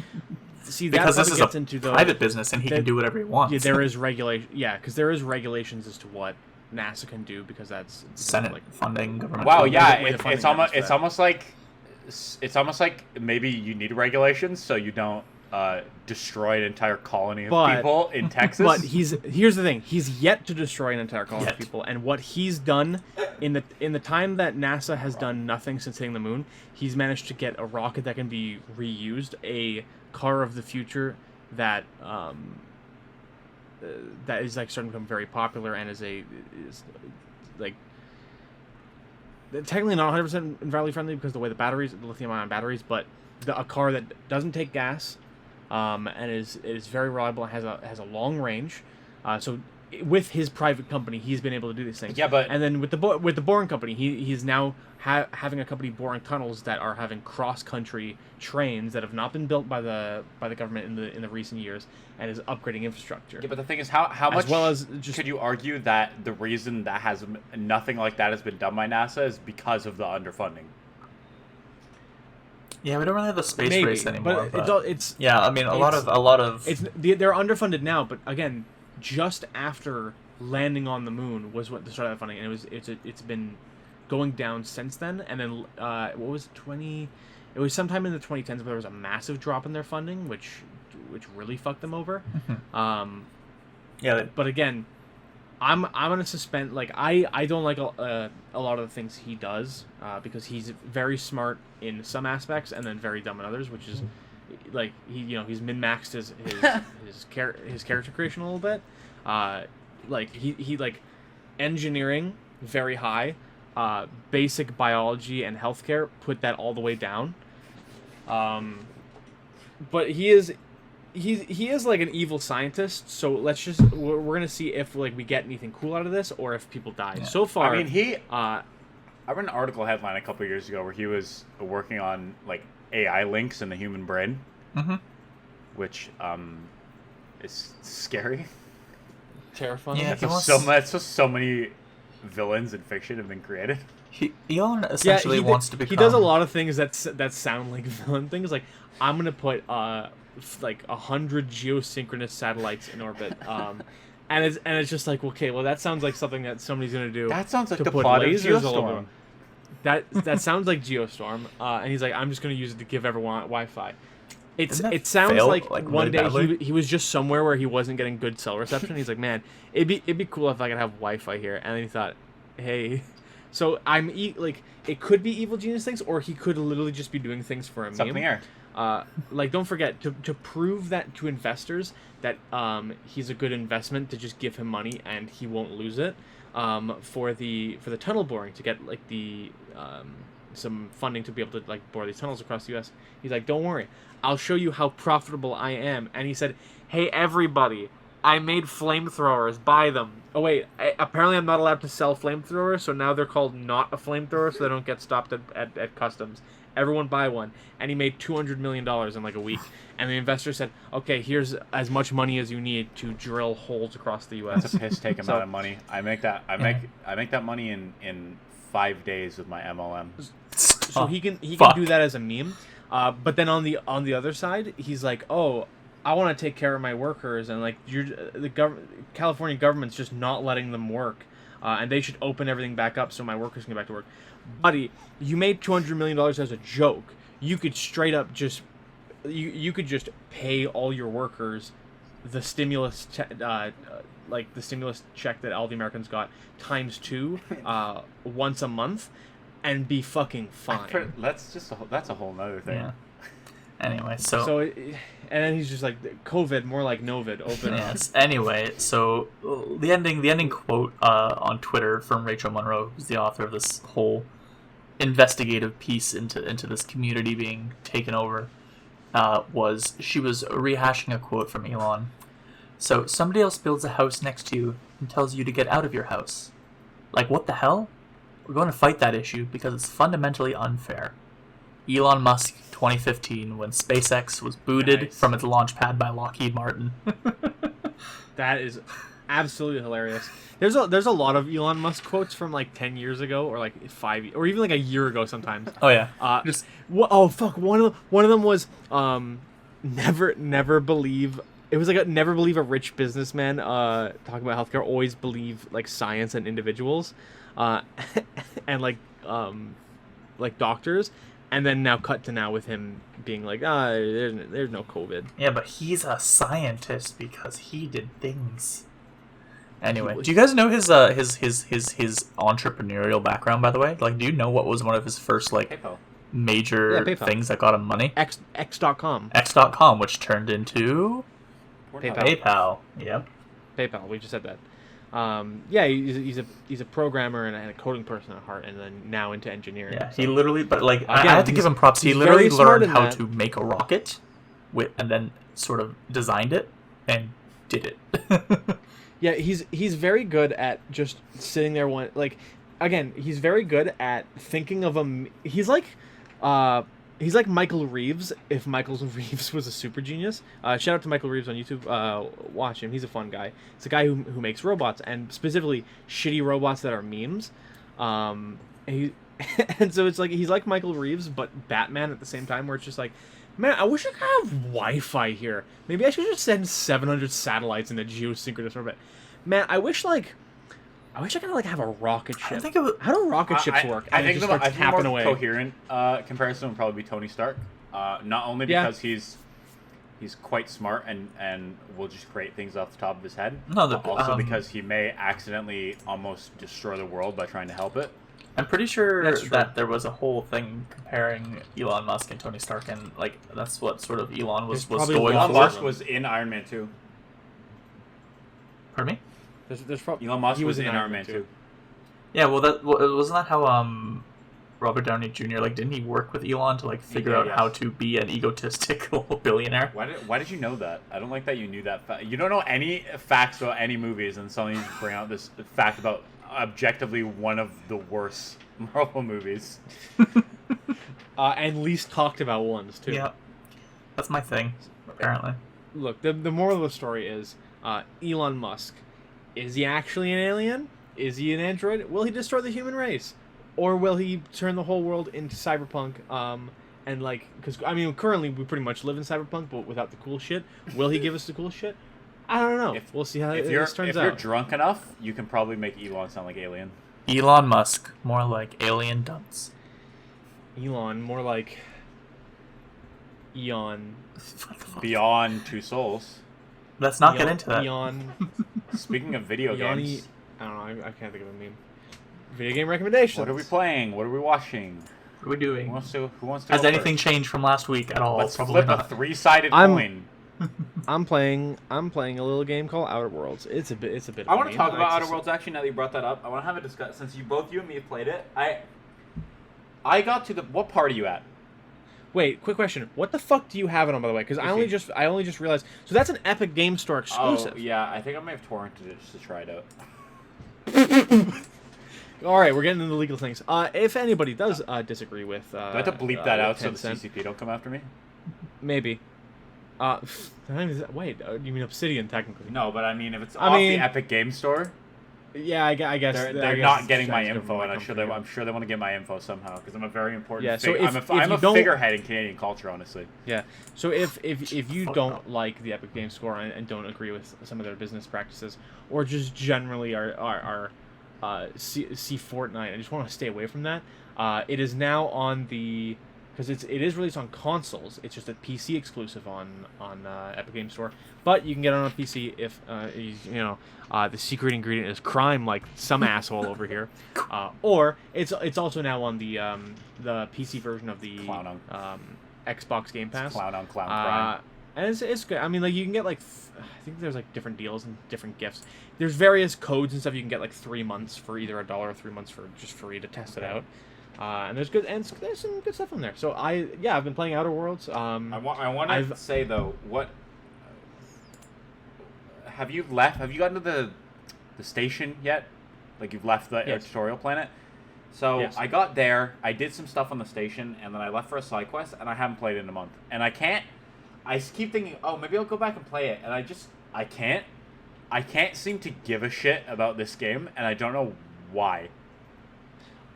See, because this is a private business and he can do whatever he wants. Yeah, there is regulation. Yeah, because there is regulations as to what NASA can do because that's Senate funding. Government. Wow, funding. yeah, it's almost like maybe you need regulations so you don't destroy an entire colony of people in Texas. But here's the thing: he's yet to destroy an entire colony of people, and what he's done in the time that NASA has done nothing since hitting the moon, he's managed to get a rocket that can be reused, a car of the future that that is like starting to become very popular and is like technically not 100% environmentally friendly because of the way the lithium-ion batteries, but a car that doesn't take gas. And is very reliable and has a long range. So with his private company, he's been able to do these things. Yeah, but and then with the boring company, he's now having a company boring tunnels that are having cross-country trains that have not been built by the government in the recent years, and is upgrading infrastructure. Yeah, but the thing is, how much as well as could you argue that the reason that nothing like that has been done by NASA is because of the underfunding? Yeah, we don't really have the space race anymore. But it's yeah. I mean, a lot of they're underfunded now. But again, just after landing on the moon was what the start of that funding, and it's been going down since then. And then what was it, It was sometime in the 2010s, but there was a massive drop in their funding, which really fucked them over. Yeah, but again, I'm gonna suspend. Like I don't like a lot of the things he does because he's very smart in some aspects and then very dumb in others, which is like he's min-maxed his character creation a little bit. Like he like engineering very high, basic biology and healthcare put that all the way down. But he is like an evil scientist, so we're gonna see if like we get anything cool out of this or if people die. Yeah. So far, I mean, I read an article headline a couple of years ago where he was working on like AI links in the human brain, which is scary, terrifying. Yeah, so many villains in fiction have been created. Elon essentially wants to become... He does a lot of things that sound like villain things. Like, I'm going to put, like, 100 geosynchronous satellites in orbit. And it's just like, okay, well, that sounds like something that somebody's going to do. That sounds like to the put plot of lasers all Geostorm. over. That sounds like Geostorm. And he's like, I'm just going to use it to give everyone Wi-Fi. It sounds fail, like like, one really day badly? he was just somewhere where he wasn't getting good cell reception. He's like, man, it'd be cool if I could have Wi-Fi here. And then he thought, hey, so like it could be evil genius things, or he could literally just be doing things for a Something meme. here. Like, don't forget to prove that to investors that he's a good investment, to just give him money and he won't lose it. For the tunnel boring, to get like the some funding to be able to like bore these tunnels across the U.S. He's like, don't worry, I'll show you how profitable I am. And he said, hey everybody, I made flamethrowers, buy them. Oh wait, apparently I'm not allowed to sell flamethrowers, so now they're called not a flamethrower, so they don't get stopped at customs. Everyone buy one. And he made $200 million in like a week. And the investor said, okay, here's as much money as you need to drill holes across the U.S. That's a piss take amount of money. I make that money in 5 days with my MLM. So he can do that as a meme. But then on the other side, he's like, oh, I want to take care of my workers, and like California government's just not letting them work, and they should open everything back up so my workers can get back to work. Buddy, you made $200 million as a joke. You could straight up just you could just pay all your workers the stimulus like the stimulus check that all the Americans got _2 once a month, and be fucking fine. That's a whole nother thing. Yeah. Anyway, and then he's just like, COVID, more like Novid, open up. Yes. Anyway, so the ending quote on Twitter from Rachel Monroe, who's the author of this whole investigative piece into this community being taken over, she was rehashing a quote from Elon. So, somebody else builds a house next to you and tells you to get out of your house. Like, what the hell? We're going to fight that issue because it's fundamentally unfair. Elon Musk, 2015, when SpaceX was booted from its launch pad by Lockheed Martin. That is absolutely hilarious. There's a lot of Elon Musk quotes from like 10 years ago, or like 5, or even like a year ago sometimes. Oh yeah. One of them was never believe. It was like never believe a rich businessman talking about healthcare. Always believe like science and individuals, and like doctors. And then cut to now with him being like, there's no COVID. Yeah, but he's a scientist because he did things. Anyway, do you guys know his entrepreneurial background, by the way? Like, do you know what was one of his first major things that got him money? X.com. X.com, which turned into PayPal. Yep. PayPal. We just said that. He's a programmer and a coding person at heart, and then now into engineering. Yeah, so. He literally, but like, I have to give him props. He literally learned how to make a rocket, and then sort of designed it and did it. Yeah, he's very good at just sitting there. He's very good at thinking of He's like Michael Reeves, if Michael Reeves was a super genius. Shout out to Michael Reeves on YouTube. Watch him. He's a fun guy. It's a guy who makes robots, and specifically shitty robots that are memes. And so it's like he's like Michael Reeves, but Batman at the same time, where it's just like, man, I wish I could have Wi-Fi here. Maybe I should just send 700 satellites in a geosynchronous orbit. Man, I wish I could have a rocket ship. How do rocket ships work? I think the more coherent comparison would probably be Tony Stark. Not only because he's quite smart and will just create things off the top of his head, but also because he may accidentally almost destroy the world by trying to help it. I'm pretty sure that there was a whole thing comparing Elon Musk and Tony Stark, and like that's what sort of Elon was going for. Elon Musk was in Iron Man 2. Pardon me? Elon Musk was in Iron Man 2. Yeah, wasn't that how Robert Downey Jr. didn't he work with Elon to figure out how to be an egotistical billionaire? Why did you know that? I don't like that you knew that. You don't know any facts about any movies, and suddenly you bring out this fact about objectively one of the worst Marvel movies. And least talked about ones too. Yeah, that's my thing. Apparently. Look, the moral of the story is Elon Musk. Is he actually an alien? Is he an android? Will he destroy the human race? Or will he turn the whole world into cyberpunk? And like, because I mean, currently we pretty much live in cyberpunk, but without the cool shit. Will he give us the cool shit? I don't know. We'll see how this turns out. If you're drunk enough, you can probably make Elon sound like Alien. Elon Musk, more like Alien Dunce. Elon, more like Eon. Beyond Two Souls. Let's not get into that. Eon. Speaking of video games, I don't know. I can't think of a name. Video game recommendations. what are we playing? What are we watching? What are we doing? Who wants to Has go anything first? changed from last week at all? Let's Probably flip not. a 3-sided coin. I'm playing a little game called Outer Worlds. It's a bit. I want to talk about Outer Worlds actually. Now that you brought that up, I want to have a discussion since you and me have played it. I got to the what part are you at? Wait, quick question. What the fuck do you have it on, by the way? Because I only just realized. So that's an Epic Game Store exclusive. Oh yeah, I think I may have torrented it just to try it out. All right, we're getting into the legal things. If anybody does disagree with, Do I have to bleep that out so the Tencent, CCP don't come after me? maybe. Wait, you mean Obsidian technically? No, but I mean if it's off the Epic Game Store, Yeah, I guess they're not getting my info, and I'm sure they want to get my info somehow because I'm a very important. Yeah, so I'm a figurehead in Canadian culture, honestly. Yeah. So if you don't like the Epic Game Store and don't agree with some of their business practices, or just generally see Fortnite, I just want to stay away from that. It is now on the because it is released on consoles. It's just a PC exclusive on Epic Game Store, but you can get it on a PC if the secret ingredient is crime, like some asshole over here, or it's also now on the PC version of the Xbox Game Pass. Clown on clown crime. And it's good. I mean, like you can get I think there's like different deals and different gifts. There's various codes and stuff. You can get like 3 months for either $1 or 3 months for just free to test it out. And there's some good stuff on there. So I've been playing Outer Worlds. I want to say though, what have you left? Have you gotten to the station yet? Like you've left the tutorial planet. So yes. I got there. I did some stuff on the station, and then I left for a side quest, and I haven't played it in a month. And I can't. I keep thinking, oh, maybe I'll go back and play it, and I can't. I can't seem to give a shit about this game, and I don't know why.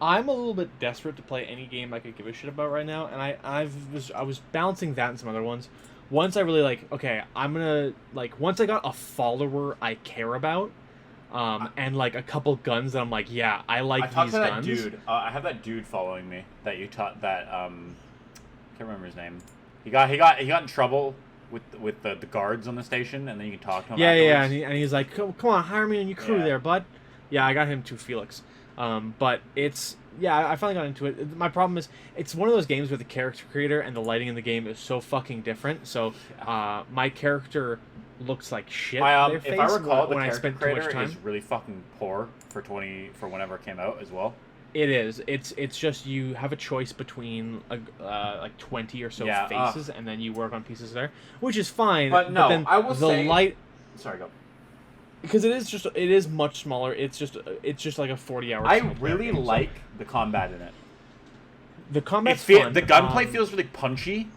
I'm a little bit desperate to play any game I could give a shit about right now, and I was balancing that and some other ones. Once I really I'm gonna once I got a follower I care about, and like a couple guns that I'm like, yeah, I like these guns. That dude. I have that dude following me that you taught that can't remember his name. He got in trouble with the guards on the station, and then you can talk to him. Yeah, and he's like, come on, hire me on your crew there, bud. Yeah, I got him to Felix. But I finally got into it. My problem is it's one of those games where the character creator and the lighting in the game is so fucking different. So my character looks like shit. If I recall, the character creator time. is really fucking poor for whenever it came out as well. It is. It's just you have a choice between like 20 or so faces, and then you work on pieces there, which is fine. But then I will say light. Sorry, go. Because it is much smaller. It's just like a 40-hour. I really like the combat in it. The combat's fun. The gunplay feels really punchy.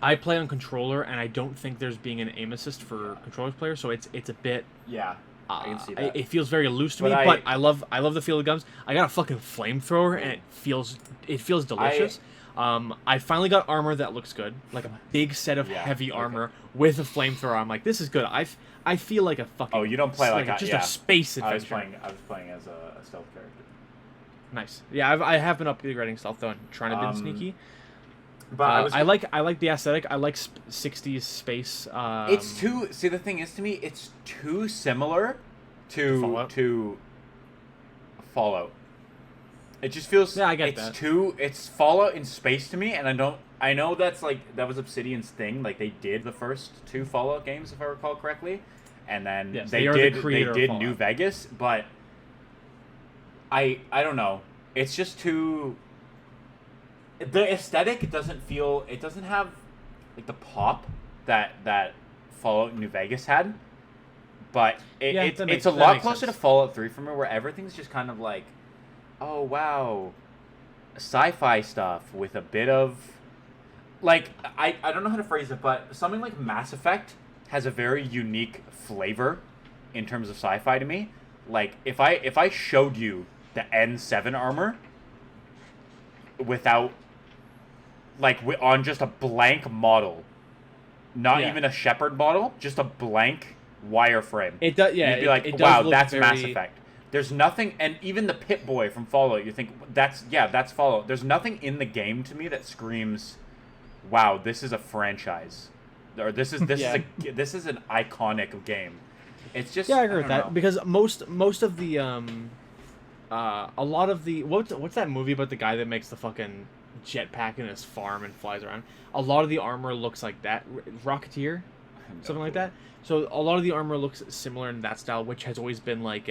I play on controller, and I don't think there's being an aim assist for controller players, so it's a bit. Yeah, I can see that. It feels very loose to me, but I love the feel of the guns. I got a fucking flamethrower, and it feels delicious. I finally got armor that looks good, like a big set of heavy armor with a flamethrower. I'm like, this is good. I feel like a fucking. Oh, you don't play like a space adventure. I was playing as a stealth character. Nice. Yeah, I have been upgrading stealth though, and trying to be sneaky. But I like the aesthetic. I like 60s space. It's too. See, the thing is, to me, it's too similar to Fallout. It just feels. Yeah, I get that. It's Fallout in space to me, and I know that was Obsidian's thing. Like they did the first 2 Fallout games, if I recall correctly, and then they did New Vegas, but I don't know. It's just too. The aesthetic doesn't have like the pop that Fallout New Vegas had, but it's a lot closer to Fallout 3 for me, where everything's just kind of like, oh wow, sci-fi stuff with a bit of like I don't know how to phrase it, but something like Mass Effect has a very unique flavor in terms of sci-fi to me. Like if I showed you the N7 armor without like on just a blank model, not even a Shepherd model, just a blank wireframe. It does, yeah. You'd be like, it wow, does look that's very... Mass Effect. There's nothing, and even the Pip-Boy from Fallout, you think that's Fallout. There's nothing in the game to me that screams, wow, this is a franchise, or this is an iconic game. It's just I agree with that know. because most of the a lot of the what's that movie about the guy that makes the fucking jetpack in his farm and flies around? A lot of the armor looks like that. Rocketeer, something like that. So a lot of the armor looks similar in that style, which has always been like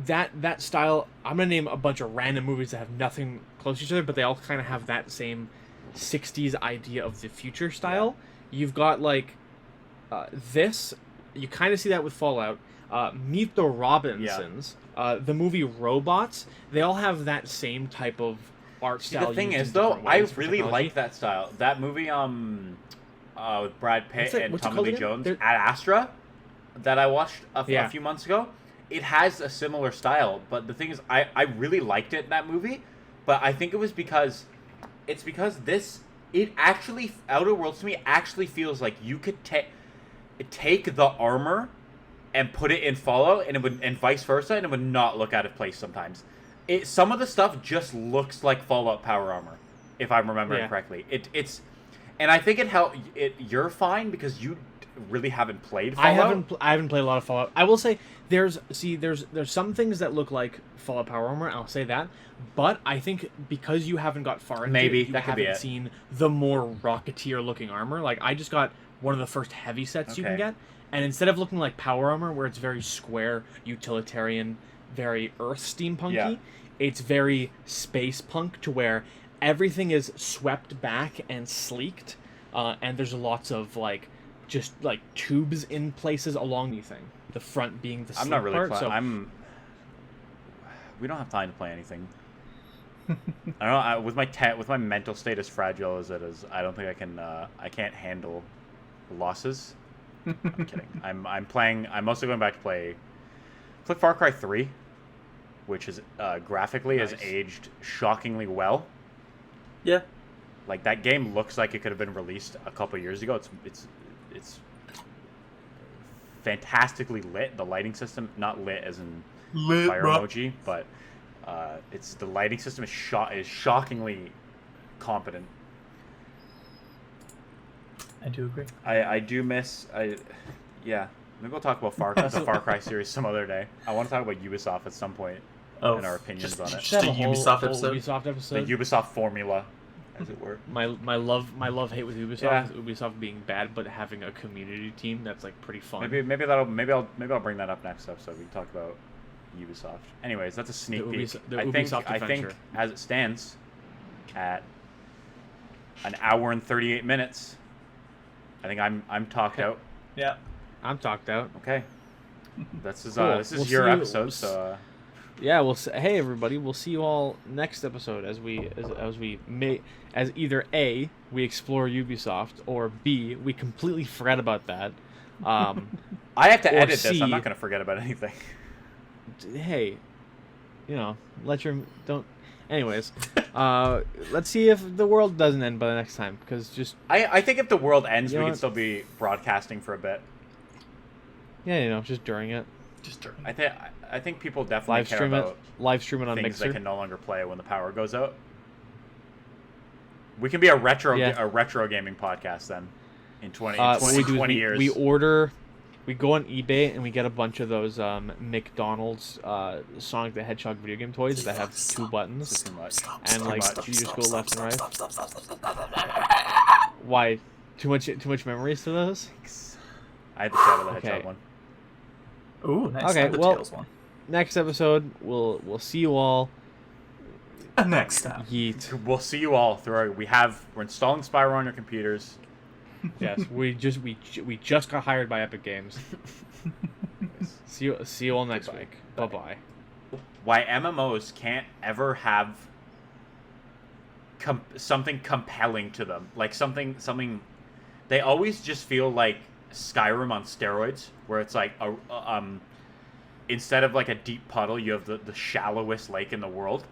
that style. I'm gonna name a bunch of random movies that have nothing close to each other, but they all kind of have that same 60s idea of the future style. You've got like this. You kind of see that with Fallout. Meet the Robinsons. The movie Robots. They all have that same type of art style. The thing is, though, I really like that style. That movie, with Brad Pitt and Tommy Lee Jones, Ad Astra, that I watched a few months ago. It has a similar style, but the thing is, I really liked it, that movie, but I think it was because it actually, Outer Worlds to me actually feels like you could take the armor and put it in Fallout, and vice versa, and it would not look out of place sometimes. Some of the stuff just looks like Fallout power armor, if I'm remembering correctly. And I think you're fine because you really haven't played Fallout. I haven't played a lot of Fallout. I will say there's some things that look like Fallout power armor. I'll say that, but I think because you haven't got far into it, you haven't seen the more Rocketeer looking armor. Like I just got one of the first heavy sets you can get, and instead of looking like power armor, where it's very square, utilitarian, very Earth steampunky, it's very space punk to where everything is swept back and sleeked, and there's lots of just tubes in places along anything. The front being the sleek I'm not really part. So we don't have time to play anything. I don't know. With my mental state as fragile as it is, I don't think I can. I can't handle losses. I'm kidding. I'm playing. I'm mostly going back to play Far Cry 3, which is graphically has aged shockingly well. Yeah. Like that game looks like it could have been released a couple years ago. It's fantastically lit. The lighting system, not lit as in fire emoji, but the lighting system is shockingly competent. I do agree. I do miss. Yeah. Maybe we'll talk about the Far Cry series some other day. I want to talk about Ubisoft at some point and our opinions on it. Just a Ubisoft episode. Episode. The Ubisoft formula, as it were. My love hate with Ubisoft is Ubisoft being bad, but having a community team that's pretty fun. Maybe I'll bring that up next episode. We can talk about Ubisoft. Anyways, that's a sneak peek. I think as it stands, at an hour and 38 minutes, I think I'm talked out. Yeah, I'm talked out. Okay, this is cool. This is your episode. So yeah, hey everybody, we'll see you all next episode as either A, we explore Ubisoft, or B, we completely forget about that. I have to edit C, this. I'm not going to forget about anything. Hey, anyways, let's see if the world doesn't end by the next time, because I think if the world ends, we can still be broadcasting for a bit. Yeah, just during it. I think people definitely care about live stream it on things Mixer. they can no longer play when the power goes out. We can be a retro gaming podcast then in 20 years. We go on eBay and we get a bunch of those McDonald's Sonic the Hedgehog video game toys that have two buttons, and you just go left and right. Why? Too much memories to those? I had the Shadow the Hedgehog one. Ooh, nice. Okay, the well, Tails one. Next episode we'll see you all. Next time. Yeet. We'll see you all through. We're installing Spyro on your computers. Yes, we just got hired by Epic Games. See you all next week. Bye bye. Why MMOs can't ever have something compelling to them, like something. They always just feel like Skyrim on steroids, where it's like instead of like a deep puddle, you have the shallowest lake in the world.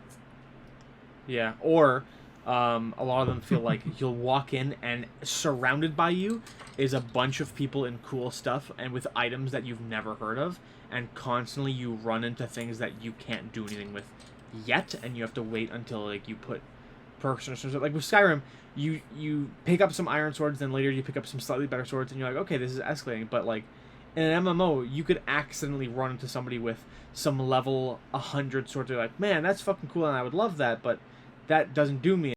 Yeah, or a lot of them feel like you'll walk in and surrounded by you is a bunch of people in cool stuff and with items that you've never heard of, and constantly you run into things that you can't do anything with yet, and you have to wait until like you put perks or something. Like with Skyrim, you pick up some iron swords, then later you pick up some slightly better swords, and you're like, okay, this is escalating. But like in an MMO, you could accidentally run into somebody with some level 100 swords. You're like, man, that's fucking cool, and I would love that, but that doesn't do me